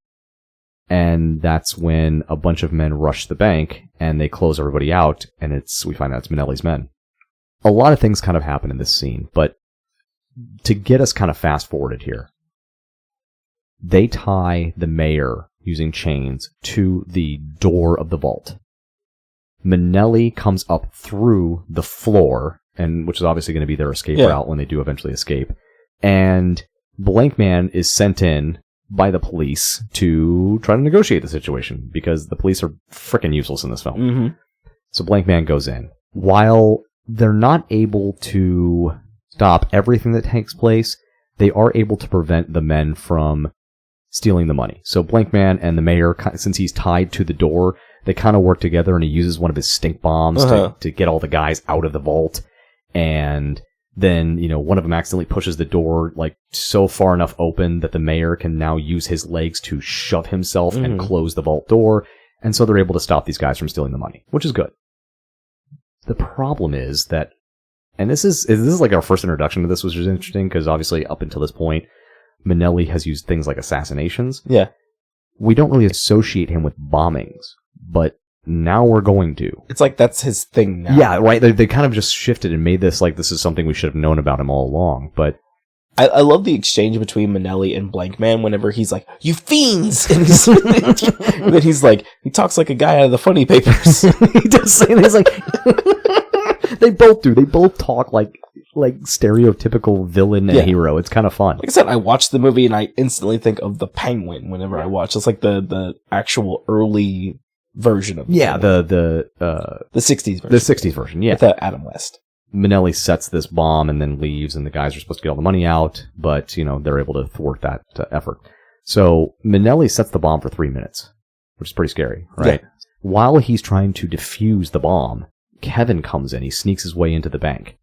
And that's when a bunch of men rush the bank, and they close everybody out, and we find out it's Minnelli's men. A lot of things kind of happen in this scene, but to get us kind of fast-forwarded here, they tie the mayor using chains to the door of the vault. Minnelli comes up through the floor, and which is obviously going to be their escape route when they do eventually escape, and Blankman is sent in by the police to try to negotiate the situation, because the police are freaking useless in this film. Mm-hmm. So Blankman goes in. While they're not able to stop everything that takes place, they are able to prevent the men from stealing the money. So Blankman and the mayor, since he's tied to the door, they kind of work together, and he uses one of his stink bombs to get all the guys out of the vault. And then, one of them accidentally pushes the door like so far enough open that the mayor can now use his legs to shove himself and close the vault door. And so they're able to stop these guys from stealing the money, which is good. The problem is that, and this is like our first introduction to this, which is interesting, because obviously up until this point, Minnelli has used things like assassinations. Yeah. We don't really associate him with bombings, but now we're going to. It's like that's his thing now. Yeah, right. They kind of just shifted and made this like this is something we should have known about him all along. But I love the exchange between Minnelli and Blankman whenever he's like, "You fiends!" And then he's like, he talks like a guy out of the Funny Papers. He does say this like they both do. They both talk like stereotypical villain and hero. It's kind of fun. Like I said, I watched the movie and I instantly think of the Penguin whenever I watch. It's like the actual early version of the the 60s version. The 60s version, yeah. Without Adam West. Minnelli sets this bomb and then leaves, and the guys are supposed to get all the money out, but, they're able to thwart that effort. So Minnelli sets the bomb for 3 minutes, which is pretty scary, right? Yeah. While he's trying to defuse the bomb, Kevin comes in. He sneaks his way into the bank,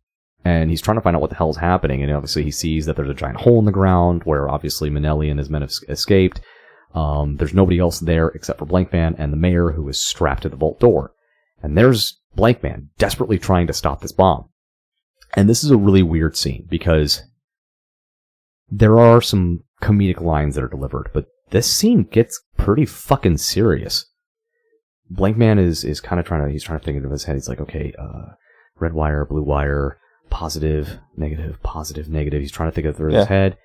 and he's trying to find out what the hell is happening, and obviously he sees that there's a giant hole in the ground where obviously Minnelli and his men have escaped. There's nobody else there except for Blankman and the mayor, who is strapped to the vault door. And there's Blankman desperately trying to stop this bomb. And this is a really weird scene, because there are some comedic lines that are delivered, but this scene gets pretty fucking serious. Blankman is kind of trying to think into his head. He's like, okay, red wire, blue wire, positive, negative, positive, negative. He's trying to think of it through his head.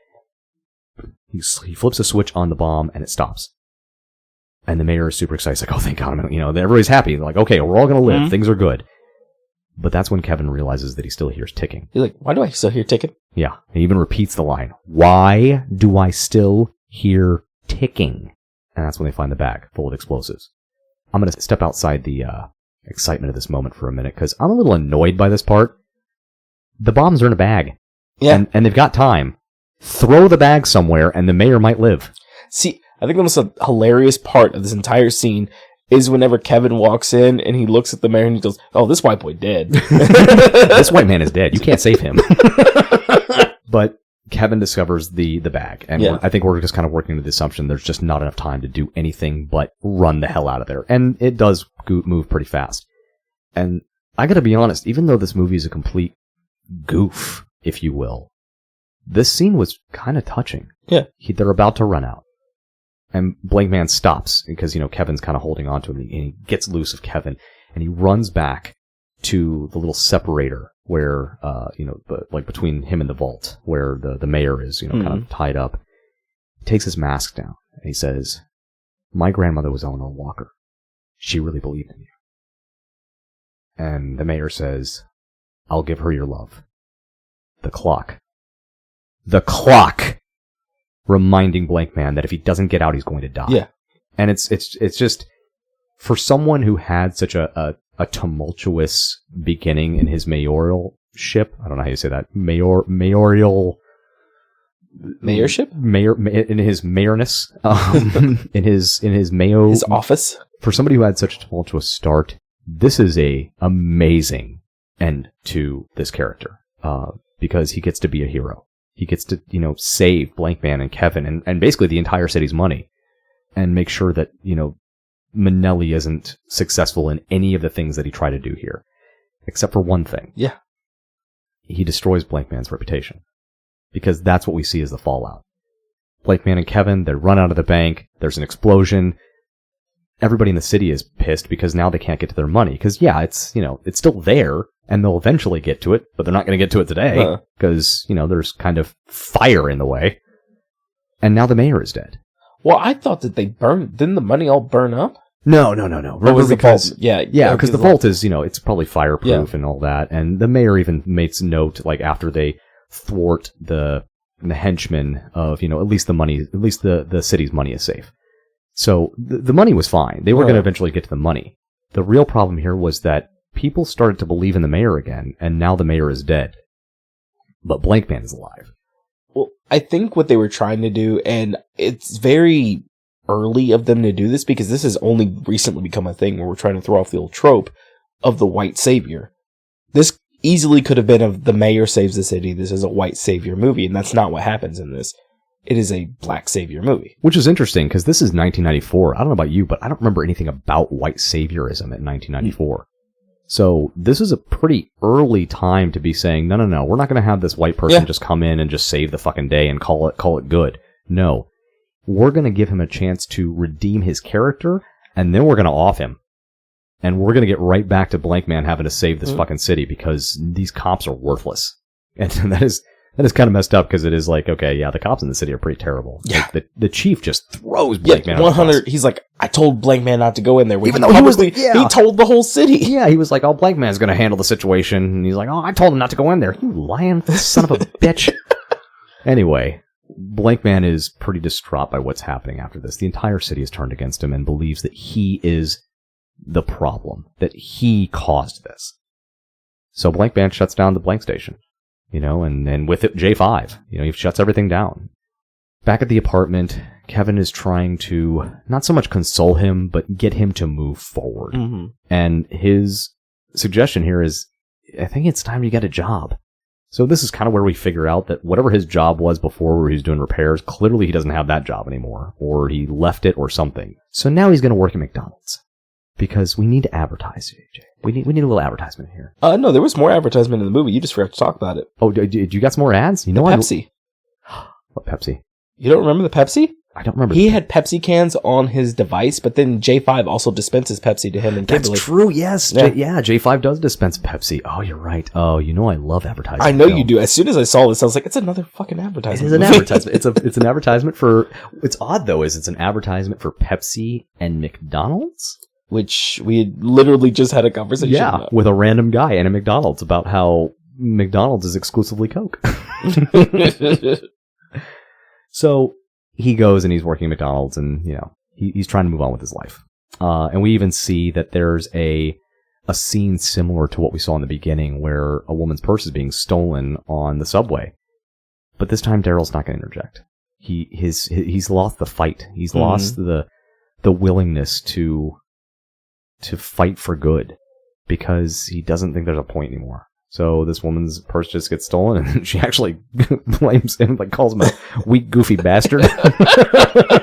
He flips a switch on the bomb, and it stops. And the mayor is super excited. He's like, oh, thank God. Everybody's happy. They're like, okay, we're all going to live. Mm-hmm. Things are good. But that's when Kevin realizes that he still hears ticking. He's like, why do I still hear ticking? Yeah. He even repeats the line, why do I still hear ticking? And that's when they find the bag full of explosives. I'm going to step outside the excitement of this moment for a minute, because I'm a little annoyed by this part. The bombs are in a bag. Yeah. And they've got time. Throw the bag somewhere, and the mayor might live. See, I think the most hilarious part of this entire scene is whenever Kevin walks in and he looks at the mayor and he goes, "Oh, this white boy dead." This white man is dead. You can't save him. But Kevin discovers the bag, and I think we're just kind of working with the assumption there's just not enough time to do anything but run the hell out of there. And it does move pretty fast. And I gotta be honest, even though this movie is a complete goof, if you will, this scene was kind of touching. Yeah. They're about to run out. And Blankman stops because, Kevin's kind of holding on to him, and he gets loose of Kevin, and he runs back to the little separator where, between him and the vault, where the mayor is, kind of tied up. He takes his mask down, and he says, "My grandmother was Eleanor Walker. She really believed in you." And the mayor says, "I'll give her your love." The clock. Reminding Blankman that if he doesn't get out, he's going to die. Yeah. And it's just, for someone who had such a tumultuous beginning in his mayoralship, I don't know how you say that, mayorship? In his mayorness, in his mayo... His office? For somebody who had such a tumultuous start, this is a amazing end to this character, because he gets to be a hero. He gets to, save Blankman and Kevin and basically the entire city's money, and make sure that, Manelli isn't successful in any of the things that he tried to do here. Except for one thing. Yeah. He destroys Blankman's reputation. Because that's what we see as the fallout. Blankman and Kevin, they run out of the bank, there's an explosion. Everybody in the city is pissed because now they can't get to their money. Because, it's, it's still there, and they'll eventually get to it, but they're not going to get to it today. Because, there's kind of fire in the way. And now the mayor is dead. Well, I thought that didn't the money all burn up? No. Remember because, because the vault is, it's probably fireproof and all that. And the mayor even makes note, after they thwart the henchmen of, at least the city's money is safe. So the money was fine. They were going to eventually get to the money. The real problem here was that people started to believe in the mayor again, and now the mayor is dead. But Blankman is alive. Well, I think what they were trying to do, and it's very early of them to do this because this has only recently become a thing where we're trying to throw off the old trope of the white savior. This easily could have been of the mayor saves the city. This is a white savior movie, and that's not what happens in this. It is a black savior movie. Which is interesting because this is 1994. I don't know about you, but I don't remember anything about white saviorism in 1994. So this is a pretty early time to be saying, no, we're not going to have this white person just come in and just save the fucking day and call it good. No. We're going to give him a chance to redeem his character, and then we're going to off him. And we're going to get right back to Blankman having to save this fucking city because these cops are worthless. And that is kind of messed up because it is the cops in the city are pretty terrible. Yeah. The chief just throws Blankman 100. He's like, I told Blankman not to go in there. Even though he told the whole city. Yeah, he was like, oh, Blankman's going to handle the situation. And he's like, oh, I told him not to go in there. You lying son of a bitch. Anyway, Blankman is pretty distraught by what's happening after this. The entire city is turned against him and believes that he is the problem, that he caused this. So Blankman shuts down the blank station. And with it, J5, he shuts everything down. Back at the apartment, Kevin is trying to not so much console him, but get him to move forward. Mm-hmm. And his suggestion here is, I think it's time you get a job. So this is kind of where we figure out that whatever his job was before where he's doing repairs, clearly he doesn't have that job anymore, or he left it or something. So now he's going to work at McDonald's. Because we need to advertise, AJ. We need a little advertisement here. No, there was more advertisement in the movie. You just forgot to talk about it. Oh, did you got some more ads? Pepsi. What Pepsi? You don't remember the Pepsi? I don't remember. He had Pepsi cans on his device, but then J5 also dispenses Pepsi to him and Kimberly. That's true, yes. J5 does dispense Pepsi. Oh, you're right. Oh, I love advertising. I know you do. As soon as I saw this, I was like, it's another fucking advertisement. It is an advertisement. It's an advertisement for... It's odd, though, it's an advertisement for Pepsi and McDonald's? Which we had literally just had a conversation about. With a random guy in a McDonald's about how McDonald's is exclusively Coke. So he goes and he's working at McDonald's and, he's trying to move on with his life. And we even see that there's a scene similar to what we saw in the beginning where a woman's purse is being stolen on the subway. But this time Daryl's not going to interject. He's lost the fight. He's lost the willingness to to fight for good because he doesn't think there's a point anymore. So this woman's purse just gets stolen, and she actually blames him, like calls him a weak, goofy bastard.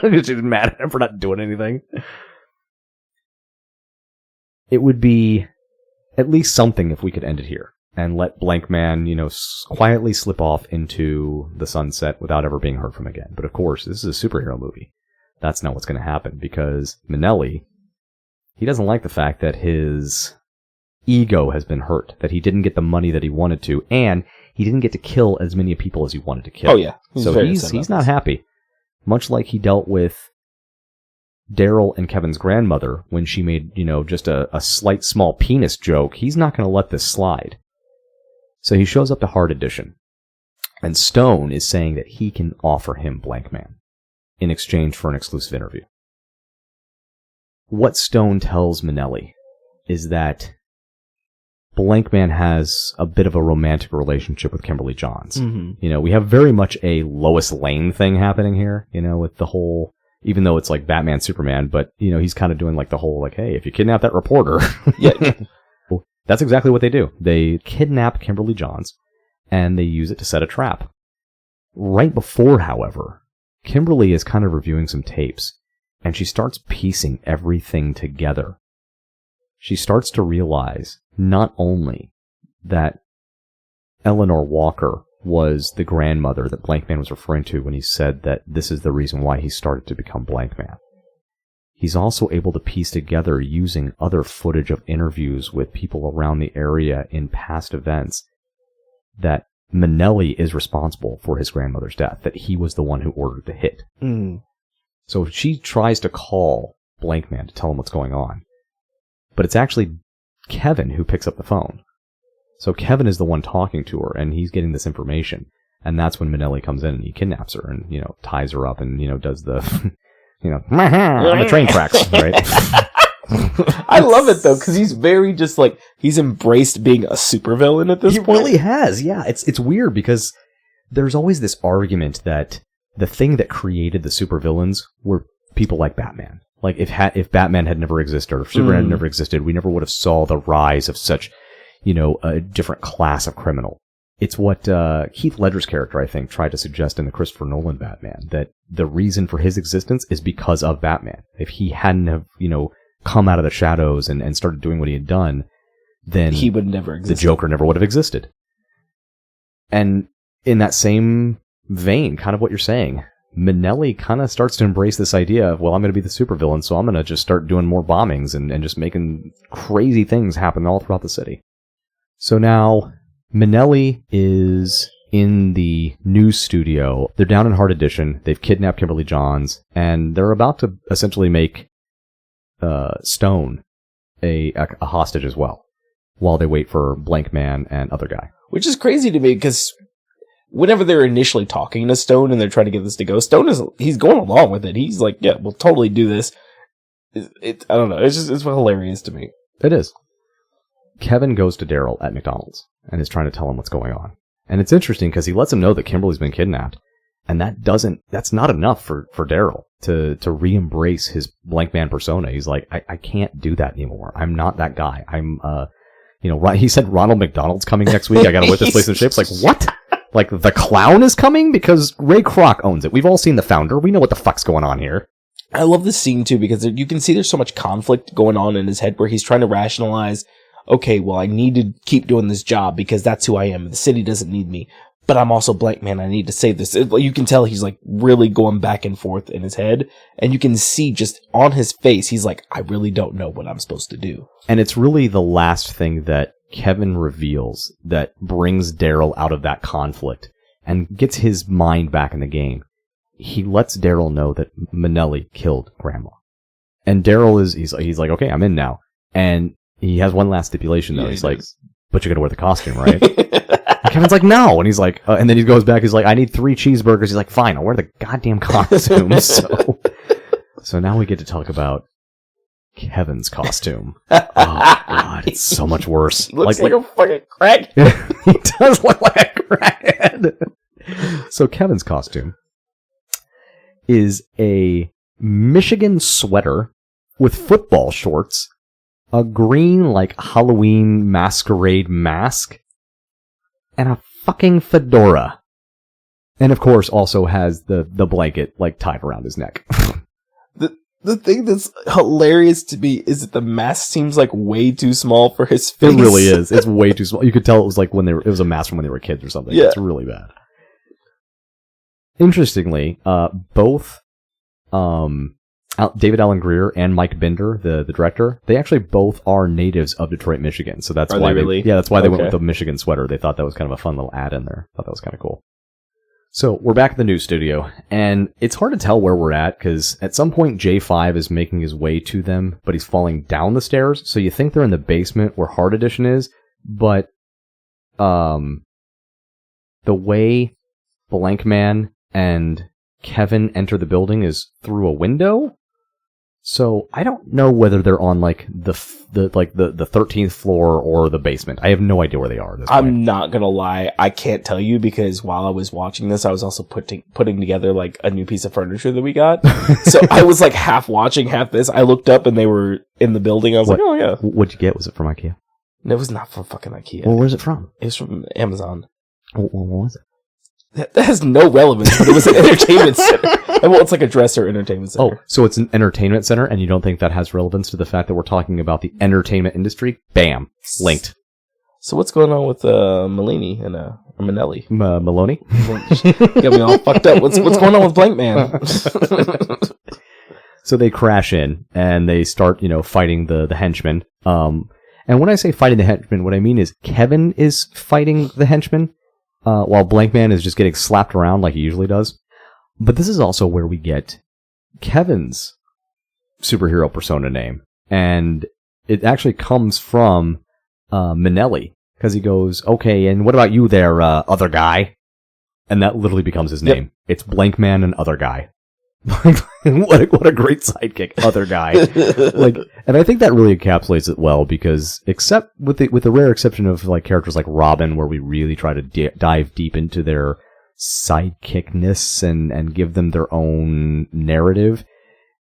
She's mad at him for not doing anything. It would be at least something if we could end it here and let Blankman, quietly slip off into the sunset without ever being heard from again. But of course, this is a superhero movie. That's not what's going to happen because Minnelli, he doesn't like the fact that his ego has been hurt, that he didn't get the money that he wanted to, and he didn't get to kill as many people as he wanted to kill. Oh, yeah. He's not happy. Much like he dealt with Daryl and Kevin's grandmother when she made, just a slight small penis joke. He's not going to let this slide. So he shows up to Hard Edition, and Stone is saying that he can offer him Blankman in exchange for an exclusive interview. What Stone tells Minnelli is that Blankman has a bit of a romantic relationship with Kimberly Johns. Mm-hmm. We have very much a Lois Lane thing happening here, with the whole, even though it's like Batman, Superman, but, he's kind of doing like the whole, like, hey, if you kidnap that reporter. Yeah. Well, that's exactly what they do. They kidnap Kimberly Johns, and they use it to set a trap. Right before, however, Kimberly is kind of reviewing some tapes, and she starts piecing everything together. She starts to realize not only that Eleanor Walker was the grandmother that Blankman was referring to when he said that this is the reason why he started to become Blankman. He's also able to piece together using other footage of interviews with people around the area in past events that Minnelli is responsible for his grandmother's death, that he was the one who ordered the hit. Mm. So she tries to call Blankman to tell him what's going on. But it's actually Kevin who picks up the phone. So Kevin is the one talking to her, and he's getting this information. And that's when Minnelli comes in and he kidnaps her and, ties her up and, does the, on the train tracks, right? I love it, though, because he's very just like, he's embraced being a supervillain at this point. He really has, yeah. It's weird because there's always this argument that the thing that created the supervillains were people like Batman. Like, if Batman had never existed, or if Superman had never existed, we never would have saw the rise of such, a different class of criminal. It's what Heath Ledger's character, I think, tried to suggest in the Christopher Nolan Batman, that the reason for his existence is because of Batman. If he hadn't have, come out of the shadows and started doing what he had done, then he would never exist. The Joker never would have existed. And in that same vein, kind of what you're saying, Minnelli kind of starts to embrace this idea of, well, I'm going to be the supervillain, so I'm going to just start doing more bombings and just making crazy things happen all throughout the city. So now, Minnelli is in the news studio. They're down in Hard Edition. They've kidnapped Kimberly Johns, and they're about to essentially make Stone a hostage as well, while they wait for Blankman and other guy. Which is crazy to me, because whenever they're initially talking to Stone and they're trying to get this to go, he's going along with it. He's like, yeah, we'll totally do this. I don't know. It's hilarious to me. It is. Kevin goes to Daryl at McDonald's and is trying to tell him what's going on. And it's interesting because he lets him know that Kimberly's been kidnapped. And that's not enough for Daryl to re-embrace his Blankman persona. He's like, I can't do that anymore. I'm not that guy. I'm, he said Ronald McDonald's coming next week. I gotta whip this place in shape. It's like, what? Like, the clown is coming? Because Ray Kroc owns it. We've all seen The Founder. We know what the fuck's going on here. I love this scene, too, because you can see there's so much conflict going on in his head where he's trying to rationalize, okay, well, I need to keep doing this job because that's who I am. The city doesn't need me. But I'm also Blankman. I need to save this. You can tell he's, like, really going back and forth in his head. And you can see just on his face, he's like, I really don't know what I'm supposed to do. And it's really the last thing that Kevin reveals that brings Daryl out of that conflict and gets his mind back in the game. He lets Daryl know that Minnelli killed Grandma. And Daryl he's like, okay, I'm in now. And he has one last stipulation, though. Yeah, he's like, but you're going to wear the costume, right? And Kevin's like, no. And he's like, and then he goes back. He's like, I need 3 cheeseburgers. He's like, fine, I'll wear the goddamn costume. So now we get to talk about Kevin's costume. Oh, God, it's so much worse. He looks like a fucking crack. He does look like a crackhead. So Kevin's costume is a Michigan sweater with football shorts a green, like, Halloween masquerade mask, and a fucking fedora. And of course also has the blanket, like, tied around his neck. The thing that's hilarious to me is that the mask seems like way too small for his face. It really is. It's way too small. You could tell it was like it was a mask from when they were kids or something. Yeah. It's really bad. Interestingly, both David Alan Grier and Mike Binder, the director, they actually both are natives of Detroit, Michigan. So that's why that's why they went with the Michigan sweater. They thought that was kind of a fun little add in there. Thought that was kind of cool. So we're back at the news studio, and it's hard to tell where we're at, because at some point J5 is making his way to them, but he's falling down the stairs, so you think they're in the basement where Hard Edition is, but the way Blankman and Kevin enter the building is through a window, so I don't know whether they're on like the 13th floor or the basement. I have no idea where they are at this point. I'm not gonna lie, I can't tell you, because while I was watching this, I was also putting together like a new piece of furniture that we got. So I was like half watching, half this. I looked up and they were in the building. I was like, oh yeah. What'd you get? Was it from IKEA? No, it was not from fucking IKEA. Well, where's it from? It was from Amazon. What was it? That has no relevance, but it was an entertainment center. Well, it's like a dresser entertainment center. Oh, so it's an entertainment center, and you don't think that has relevance to the fact that we're talking about the entertainment industry? Bam. Linked. So what's going on with Malini and Manelli? Maloney? Get me all fucked up. What's going on with Blankman? So they crash in, and they start, fighting the henchmen. And when I say fighting the henchmen, what I mean is Kevin is fighting the henchmen, while Blankman is just getting slapped around like he usually does. But this is also where we get Kevin's superhero persona name. And it actually comes from Manelli. Because he goes, okay, and what about you there, other guy? And that literally becomes his name. Yep. It's Blankman and other guy. what a great sidekick, other guy. And I think that really encapsulates it well, because except with the rare exception of like characters like Robin, where we really try to dive deep into their sidekickness and give them their own narrative,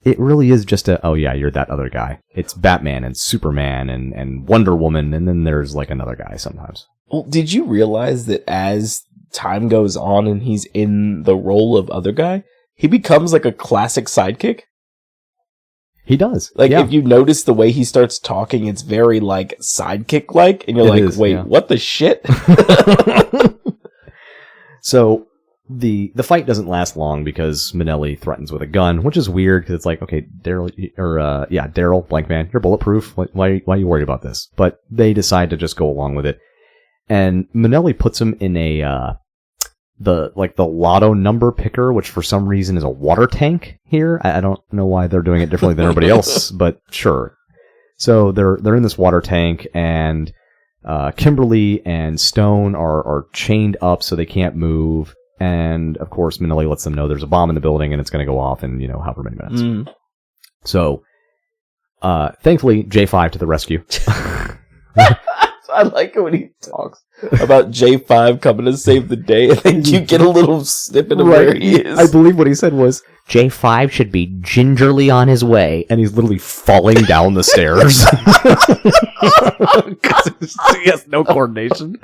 it really is just oh yeah, you're that other guy. It's Batman and Superman and Wonder Woman, and then there's like another guy sometimes. Well, did you realize that as time goes on and he's in the role of other guy, he becomes like a classic sidekick? He does. If you notice the way he starts talking, it's very like sidekick-like, and you're what the shit? So the fight doesn't last long because Manelli threatens with a gun, which is weird because it's like, okay, Daryl, Blankman, you're bulletproof. Why are you worried about this? But they decide to just go along with it, and Manelli puts him in the lotto number picker, which for some reason is a water tank here. I don't know why they're doing it differently than everybody else, but sure. So they're in this water tank, and Kimberly and Stone are chained up so they can't move. And of course, Manelli lets them know there's a bomb in the building and it's going to go off in, however many minutes. So, thankfully, J5 to the rescue. I like it when he talks about J5 coming to save the day, and then you get a little snippet of where he is. I believe what he said was, J5 should be gingerly on his way, and he's literally falling down the stairs. Because he has no coordination.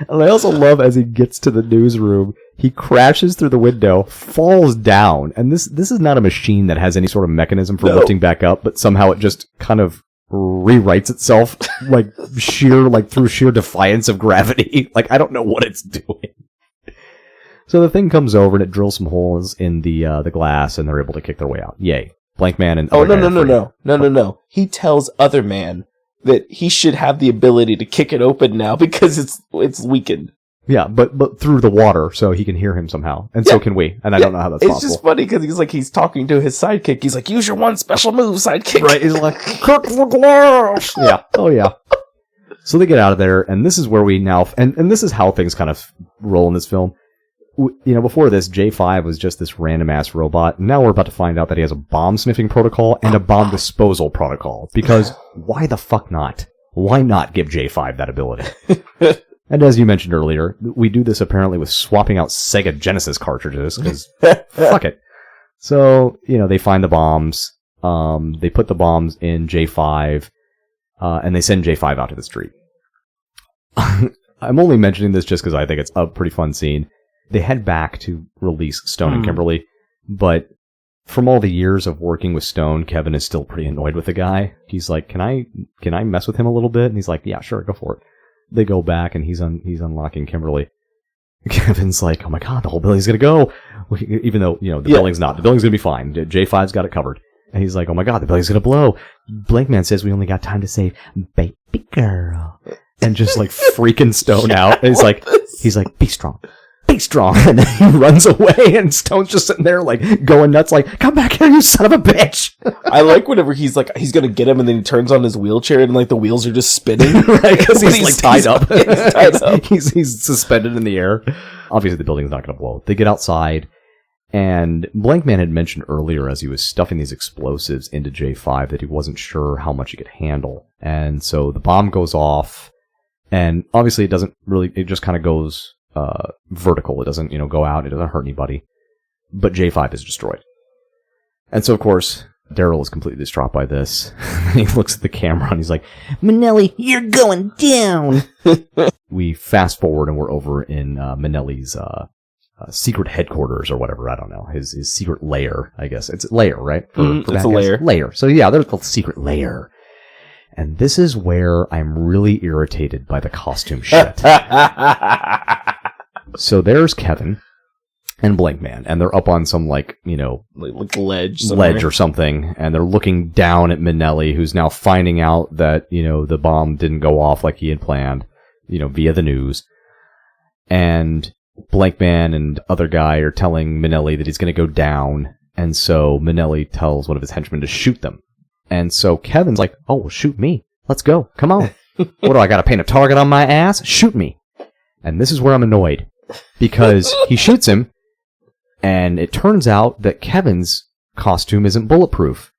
And I also love, as he gets to the newsroom, he crashes through the window, falls down, and this is not a machine that has any sort of mechanism for lifting back up, but somehow it just kind of rewrites itself through sheer defiance of gravity. I don't know what it's doing. So the thing comes over and it drills some holes in the glass, and they're able to kick their way out. Yay. Blankman and no. He tells Other Man that he should have the ability to kick it open now because it's weakened. Yeah, but through the water, so he can hear him somehow. And so can we. And I don't know how that's possible. It's just funny because he's talking to his sidekick. He's like, use your one special move, sidekick. Right, he's like, kick the glass! Yeah, oh yeah. So they get out of there, and this is where we now... And this is how things kind of roll in this film. Before this, J5 was just this random-ass robot. Now we're about to find out that he has a bomb-sniffing protocol and a bomb disposal protocol. Because why the fuck not? Why not give J5 that ability? And as you mentioned earlier, we do this apparently with swapping out Sega Genesis cartridges, because fuck it. So, they find the bombs. They put the bombs in J5. and they send J5 out to the street. I'm only mentioning this just because I think it's a pretty fun scene. They head back to release Stone and Kimberly, but from all the years of working with Stone, Kevin is still pretty annoyed with the guy. He's like, can I mess with him a little bit? And he's like, yeah, sure, go for it. They go back and he's unlocking Kimberly. Kevin's like, oh my god, the whole building's gonna go. Even though, the building's not. The building's gonna be fine. J5's got it covered. And he's like, oh my god, the building's gonna blow. Blankman says we only got time to save baby girl. And just like freaking Stone out. And he's like, be strong. Be strong. And then he runs away and Stone's just sitting there like going nuts like, come back here, you son of a bitch. I like whenever he's like, he's gonna get him and then he turns on his wheelchair and like the wheels are just spinning. Right, because he's like tied up. He's suspended in the air. Obviously the building's not gonna blow. They get outside and Blankman had mentioned earlier as he was stuffing these explosives into J5 that he wasn't sure how much he could handle. And so the bomb goes off and obviously it just kind of goes vertical. It doesn't, go out. It doesn't hurt anybody. But J5 is destroyed. And so, of course, Daryl is completely distraught by this. He looks at the camera and he's like, Manelli, you're going down. We fast forward and we're over in Manelli's secret headquarters or whatever. I don't know. His secret lair, I guess. It's a lair, right? It's a lair. Lair. So, yeah, they're called secret lair. And this is where I'm really irritated by the costume shit. So there's Kevin and Blankman, and they're up on some like ledge or something, and they're looking down at Manelli, who's now finding out that, the bomb didn't go off like he had planned, via the news. And Blankman and other guy are telling Manelli that he's going to go down, and so Manelli tells one of his henchmen to shoot them. And so Kevin's like, oh, well, shoot me. Let's go. Come on. What do I got to paint a target on my ass? Shoot me. And this is where I'm annoyed. Because he shoots him, and it turns out that Kevin's costume isn't bulletproof.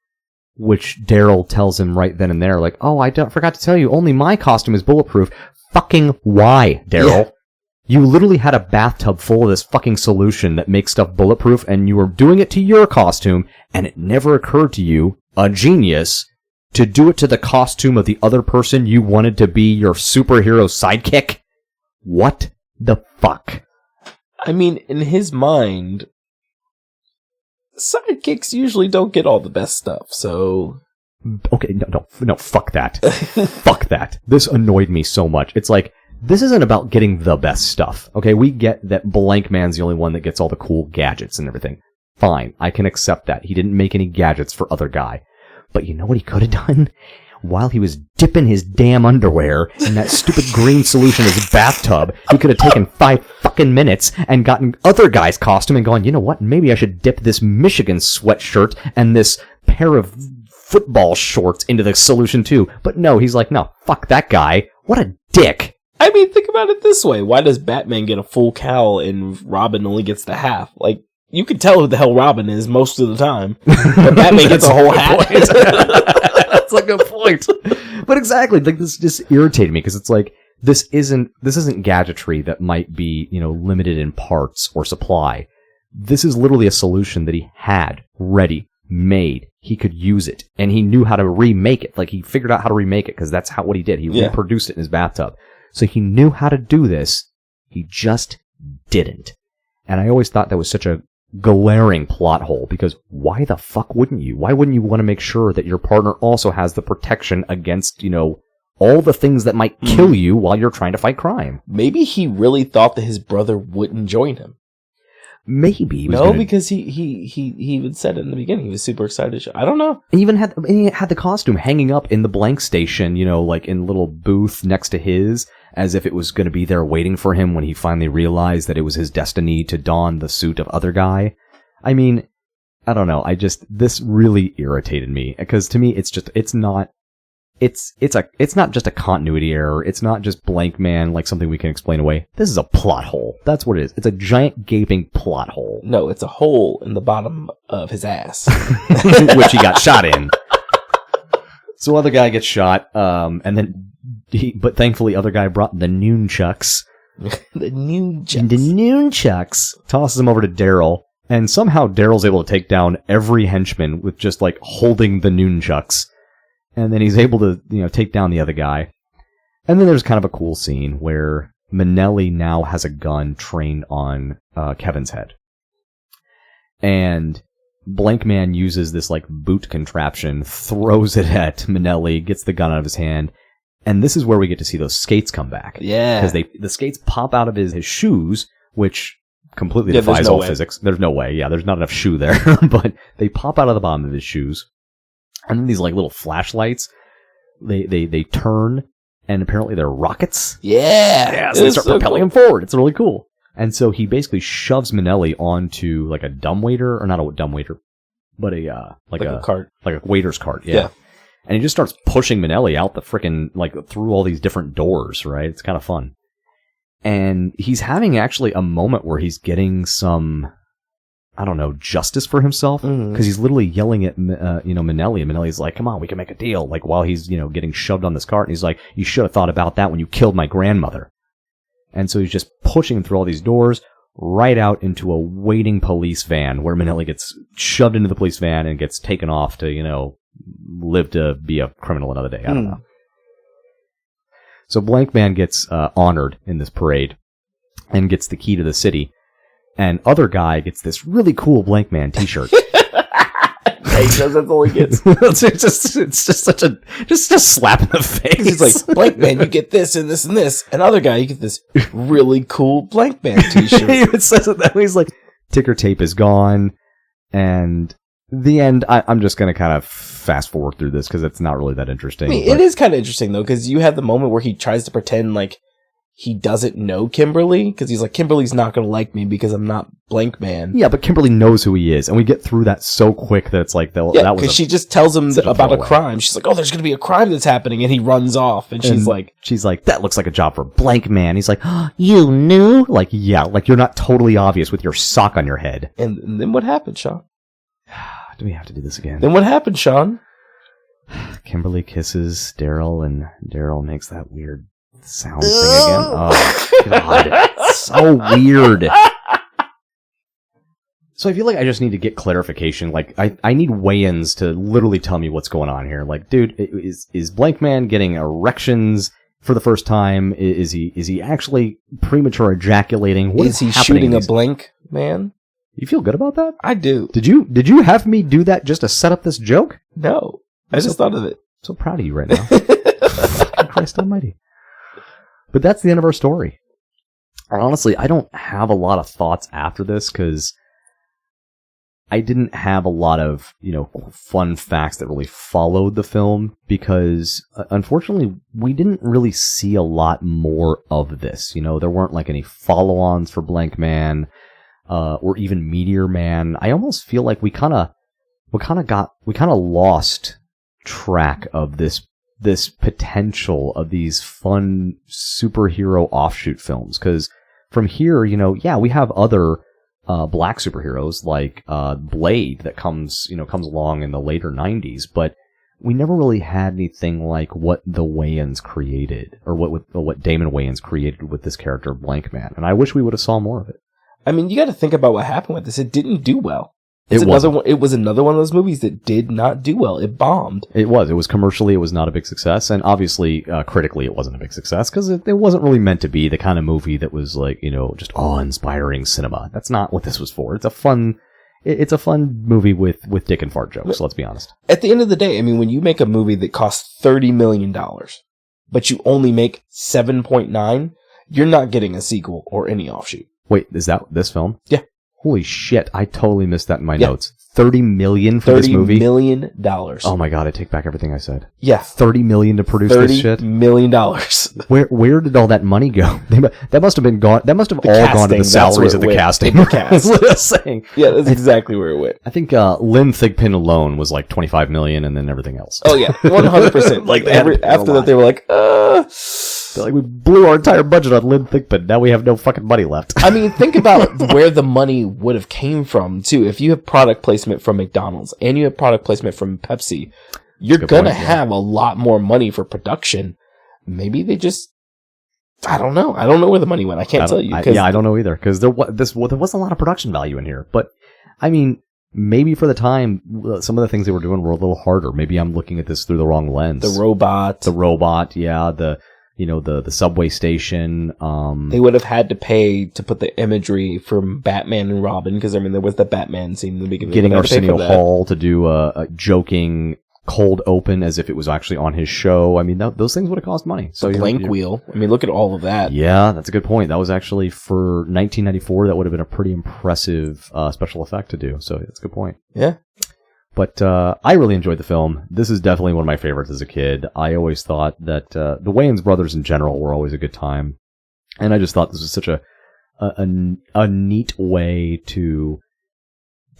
Which Daryl tells him right then and there, like, oh, I forgot to tell you, only my costume is bulletproof. Fucking why, Daryl? Yeah. You literally had a bathtub full of this fucking solution that makes stuff bulletproof, and you were doing it to your costume, and it never occurred to you, a genius, to do it to the costume of the other person you wanted to be your superhero sidekick? What the fuck? I mean, in his mind, sidekicks usually don't get all the best stuff, so... Okay, no, fuck that. Fuck that. This annoyed me so much. It's like, this isn't about getting the best stuff. Okay, we get that Blankman's the only one that gets all the cool gadgets and everything. Fine, I can accept that. He didn't make any gadgets for other guy. But you know what he could have done? While he was dipping his damn underwear in that stupid green solution in his bathtub, he could have taken 5 fucking minutes and gotten other guy's costume and gone, you know what, maybe I should dip this Michigan sweatshirt and this pair of football shorts into the solution too. But no, he's like, no, fuck that guy. What a dick. I mean, think about it this way. Why does Batman get a full cowl and Robin only gets the half? Like, you can tell who the hell Robin is most of the time. But Batman gets a whole hat. That's a good point. But exactly, like this just irritated me because it's like this isn't gadgetry that might be, limited in parts or supply. This is literally a solution that he had ready, made. He could use it, and he knew how to remake it. Like he figured out how to remake it because that's what he did. He reproduced it in his bathtub. So he knew how to do this. He just didn't. And I always thought that was such a glaring plot hole because why the fuck wouldn't you? Why wouldn't you want to make sure that your partner also has the protection against, all the things that might kill you while you're trying to fight crime? Maybe he really thought that his brother wouldn't join him. Maybe. Because he even said it in the beginning. He was super excited. I don't know. He even had the costume hanging up in the blank station, like in a little booth next to his, as if it was going to be there waiting for him when he finally realized that it was his destiny to don the suit of other guy. I mean, I don't know. This really irritated me because to me, it's not just a continuity error. It's not just Blankman, like something we can explain away. This is a plot hole. That's what it is. It's a giant gaping plot hole. No, it's a hole in the bottom of his ass. Which he got shot in. So other guy gets shot, and then but thankfully other guy brought the nunchucks. The nunchucks. Tosses him over to Daryl, and somehow Daryl's able to take down every henchman with just like holding the nunchucks. and then he's able to, take down the other guy. And then there's kind of a cool scene where Minnelli now has a gun trained on Kevin's head. And Blankman uses this like boot contraption, throws it at Minnelli, gets the gun out of his hand, and this is where we get to see those skates come back. Yeah. Because the skates pop out of his shoes, which completely defies all physics. There's no way. Yeah, there's not enough shoe there. But they pop out of the bottom of his shoes. And then these like little flashlights, they turn, and apparently they're rockets. Yeah. So they start propelling him forward. It's really cool. And so he basically shoves Minnelli onto like a dumbwaiter, or not a dumbwaiter, but a cart. Like a waiter's cart. Yeah. And he just starts pushing Minnelli out the frickin', like, through all these different doors, right? It's kind of fun. And he's having actually a moment where he's getting some, I don't know, justice for himself. Because he's literally yelling at, Minnelli. And Minnelli's like, come on, we can make a deal. Like, while he's, getting shoved on this cart. And he's like, you should have thought about that when you killed my grandmother. And so he's just pushing him through all these doors, right out into a waiting police van, where Minnelli gets shoved into the police van and gets taken off to, live to be a criminal another day. I don't know. So Blankman gets honored in this parade and gets the key to the city. And other guy gets this really cool Blankman t-shirt. That's all he gets. it's just such a slap in the face. He's like, Blankman, you get this and this and this. And other guy, you get this really cool Blankman t-shirt. He even says it that way. He's like, ticker tape is gone. And the end, I'm just going to kind of fast forward through this because it's not really that interesting. I mean, it is kind of interesting, though, because you have the moment where he tries to pretend like he doesn't know Kimberly, because he's like, Kimberly's not going to like me because I'm not Blankman. Yeah, but Kimberly knows who he is, and we get through that so quick that it's like, because she just tells him about a crime. She's like, oh, there's going to be a crime that's happening, and he runs off, and she's like, that looks like a job for Blankman. He's like, oh, you knew? Like, yeah, like you're not totally obvious with your sock on your head. And then what happened, Sean? Do we have to do this again? Then what happened, Sean? Kimberly kisses Daryl, and Daryl makes that weird sound thing again. Oh, God. It's so weird. So I feel like I just need to get clarification. Like, I need Wayans to literally tell me what's going on here. Like, dude, is Blankman getting erections for the first time? Is he actually premature ejaculating? What is he shooting a blank man? You feel good about that? I do. Did you have me do that just to set up this joke? No. I just thought of it. So proud of you right now. Christ almighty. But that's the end of our story. Honestly, I don't have a lot of thoughts after this because I didn't have a lot of, fun facts that really followed the film because, unfortunately, we didn't really see a lot more of this. There weren't like any follow-ons for Blankman. Or even Meteor Man. I almost feel like we kind of lost track of this potential of these fun superhero offshoot films. Because from here, we have other black superheroes like Blade that comes along in the later 90s, but we never really had anything like what the Wayans created, or what Damon Wayans created with this character Blankman. And I wish we would have saw more of it. I mean, you got to think about what happened with this. It didn't do well. It was another one of those movies that did not do well. It bombed. It was commercially, it was not a big success, and obviously, critically, it wasn't a big success because it wasn't really meant to be the kind of movie that was like, just awe-inspiring cinema. That's not what this was for. It's a fun movie with dick and fart jokes. Let's be honest. At the end of the day, I mean, when you make a movie that costs $30 million, but you only make 7.9, you're not getting a sequel or any offshoot. Wait, is that this film? Yeah. Holy shit, I totally missed that in my notes. $30 million for this movie? $30 million. Oh my God, I take back everything I said. Yeah. $30 million to produce this shit? $30 million. Where did all that money go? That must have been gone. That must have all gone to the salaries of the casting. That's what I was saying. Yeah, that's exactly where it went. I think Lynn Thigpen alone was like $25 million, and then everything else. Oh yeah, 100%. Like after that, they were like, They're like, we blew our entire budget on Lynn Thigpen. Now we have no fucking money left. I mean, think about where the money would have came from too. If you have product placement from McDonald's and you have product placement from Pepsi, you're going to have a lot more money for production. Maybe they just, I don't know. I don't know where the money went. I can't tell you. I don't know either because there wasn't a lot of production value in here. But I mean, maybe for the time, some of the things they were doing were a little harder. Maybe I'm looking at this through the wrong lens. The robot, yeah. The subway station. They would have had to pay to put the imagery from Batman and Robin, because, I mean, there was the Batman scene in the beginning. Getting Arsenio Hall to do a joking cold open as if it was actually on his show. I mean, those things would have cost money. So the blank wheel. I mean, look at all of that. Yeah, that's a good point. That was actually, for 1994, that would have been a pretty impressive special effect to do. So that's a good point. Yeah. But I really enjoyed the film. This is definitely one of my favorites as a kid. I always thought that the Wayans brothers in general were always a good time. And I just thought this was such a neat way to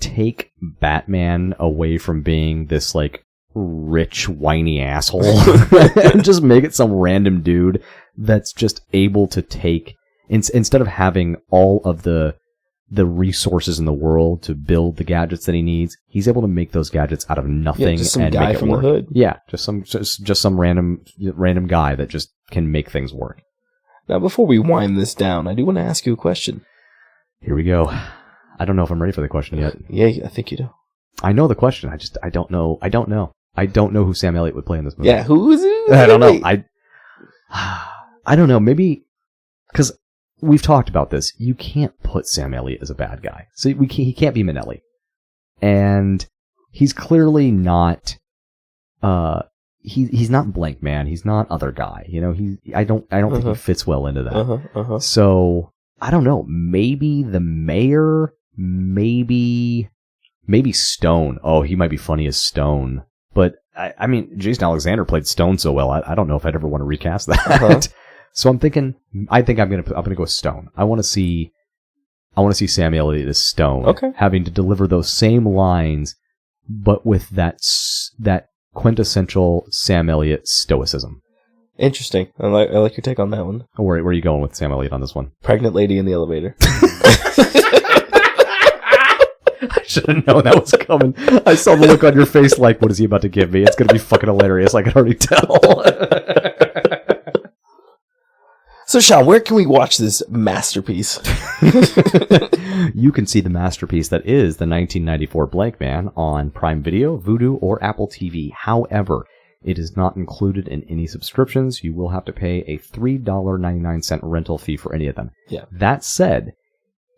take Batman away from being this, like, rich, whiny asshole and just make it some random dude that's just able to take, instead of having all of the resources in the world to build the gadgets that he needs, he's able to make those gadgets out of nothing just some and guy make it from work. the hood. Yeah, just some random guy that just can make things work. Now, before we wind this down, I do want to ask you a question. Here we go. I don't know if I'm ready for the question yet. Yeah, I think you do. I know the question. I don't know. I don't know who Sam Elliott would play in this movie. Yeah, who is it? I don't know. I don't know. Maybe because we've talked about this. You can't put Sam Elliott as a bad guy. So he can't be Minnelli, and he's clearly not. He's not Blankman. He's not other guy. You know. I don't think he fits well into that. So I don't know. Maybe the mayor. Maybe Stone. Oh, he might be funny as Stone. But I mean, Jason Alexander played Stone so well. I don't know if I'd ever want to recast that. So I'm thinking. I think I'm gonna go with Stone. I want to see Sam Elliott as Stone, having to deliver those same lines, but with that quintessential Sam Elliott stoicism. Interesting. I like your take on that one. Where are you going with Sam Elliott on this one? Pregnant lady in the elevator. I should have known that was coming. I saw the look on your face like, what is he about to give me? It's going to be fucking hilarious. I can already tell. So, Sean, where can we watch this masterpiece? You can see the masterpiece that is the 1994 Blankman on Prime Video, Vudu, or Apple TV. However, it is not included in any subscriptions. You will have to pay a $3.99 rental fee for any of them. Yeah. That said,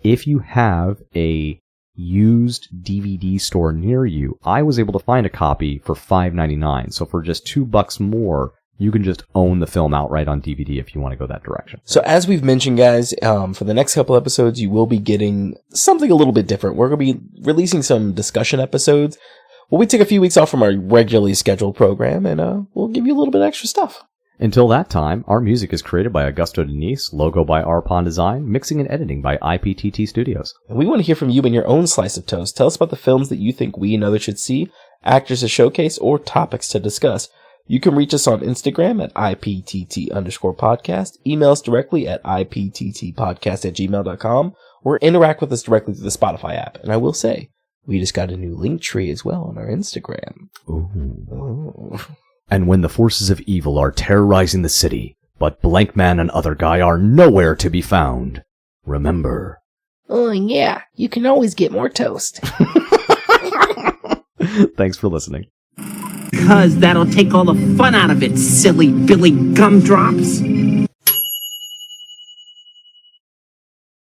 if you have a used DVD store near you, I was able to find a copy for $5.99. So for just $2 more, you can just own the film outright on DVD if you want to go that direction. So as we've mentioned, guys, for the next couple episodes, you will be getting something a little bit different. We're going to be releasing some discussion episodes. We take a few weeks off from our regularly scheduled program, and we'll give you a little bit of extra stuff. Until that time, our music is created by Augusto Denise, logo by Arpon Design, mixing and editing by IPTT Studios. And we want to hear from you in your own slice of toast. Tell us about the films that you think we and others should see, actors to showcase, or topics to discuss. You can reach us on Instagram at IPTT_podcast, email us directly at IPTTpodcast@gmail.com, or interact with us directly through the Spotify app. And I will say, we just got a new link tree as well on our Instagram. Ooh. And when the forces of evil are terrorizing the city, but Blankman and other guy are nowhere to be found, remember. Oh, yeah, you can always get more toast. Thanks for listening. 'Cause that'll take all the fun out of it, silly Billy Gumdrops.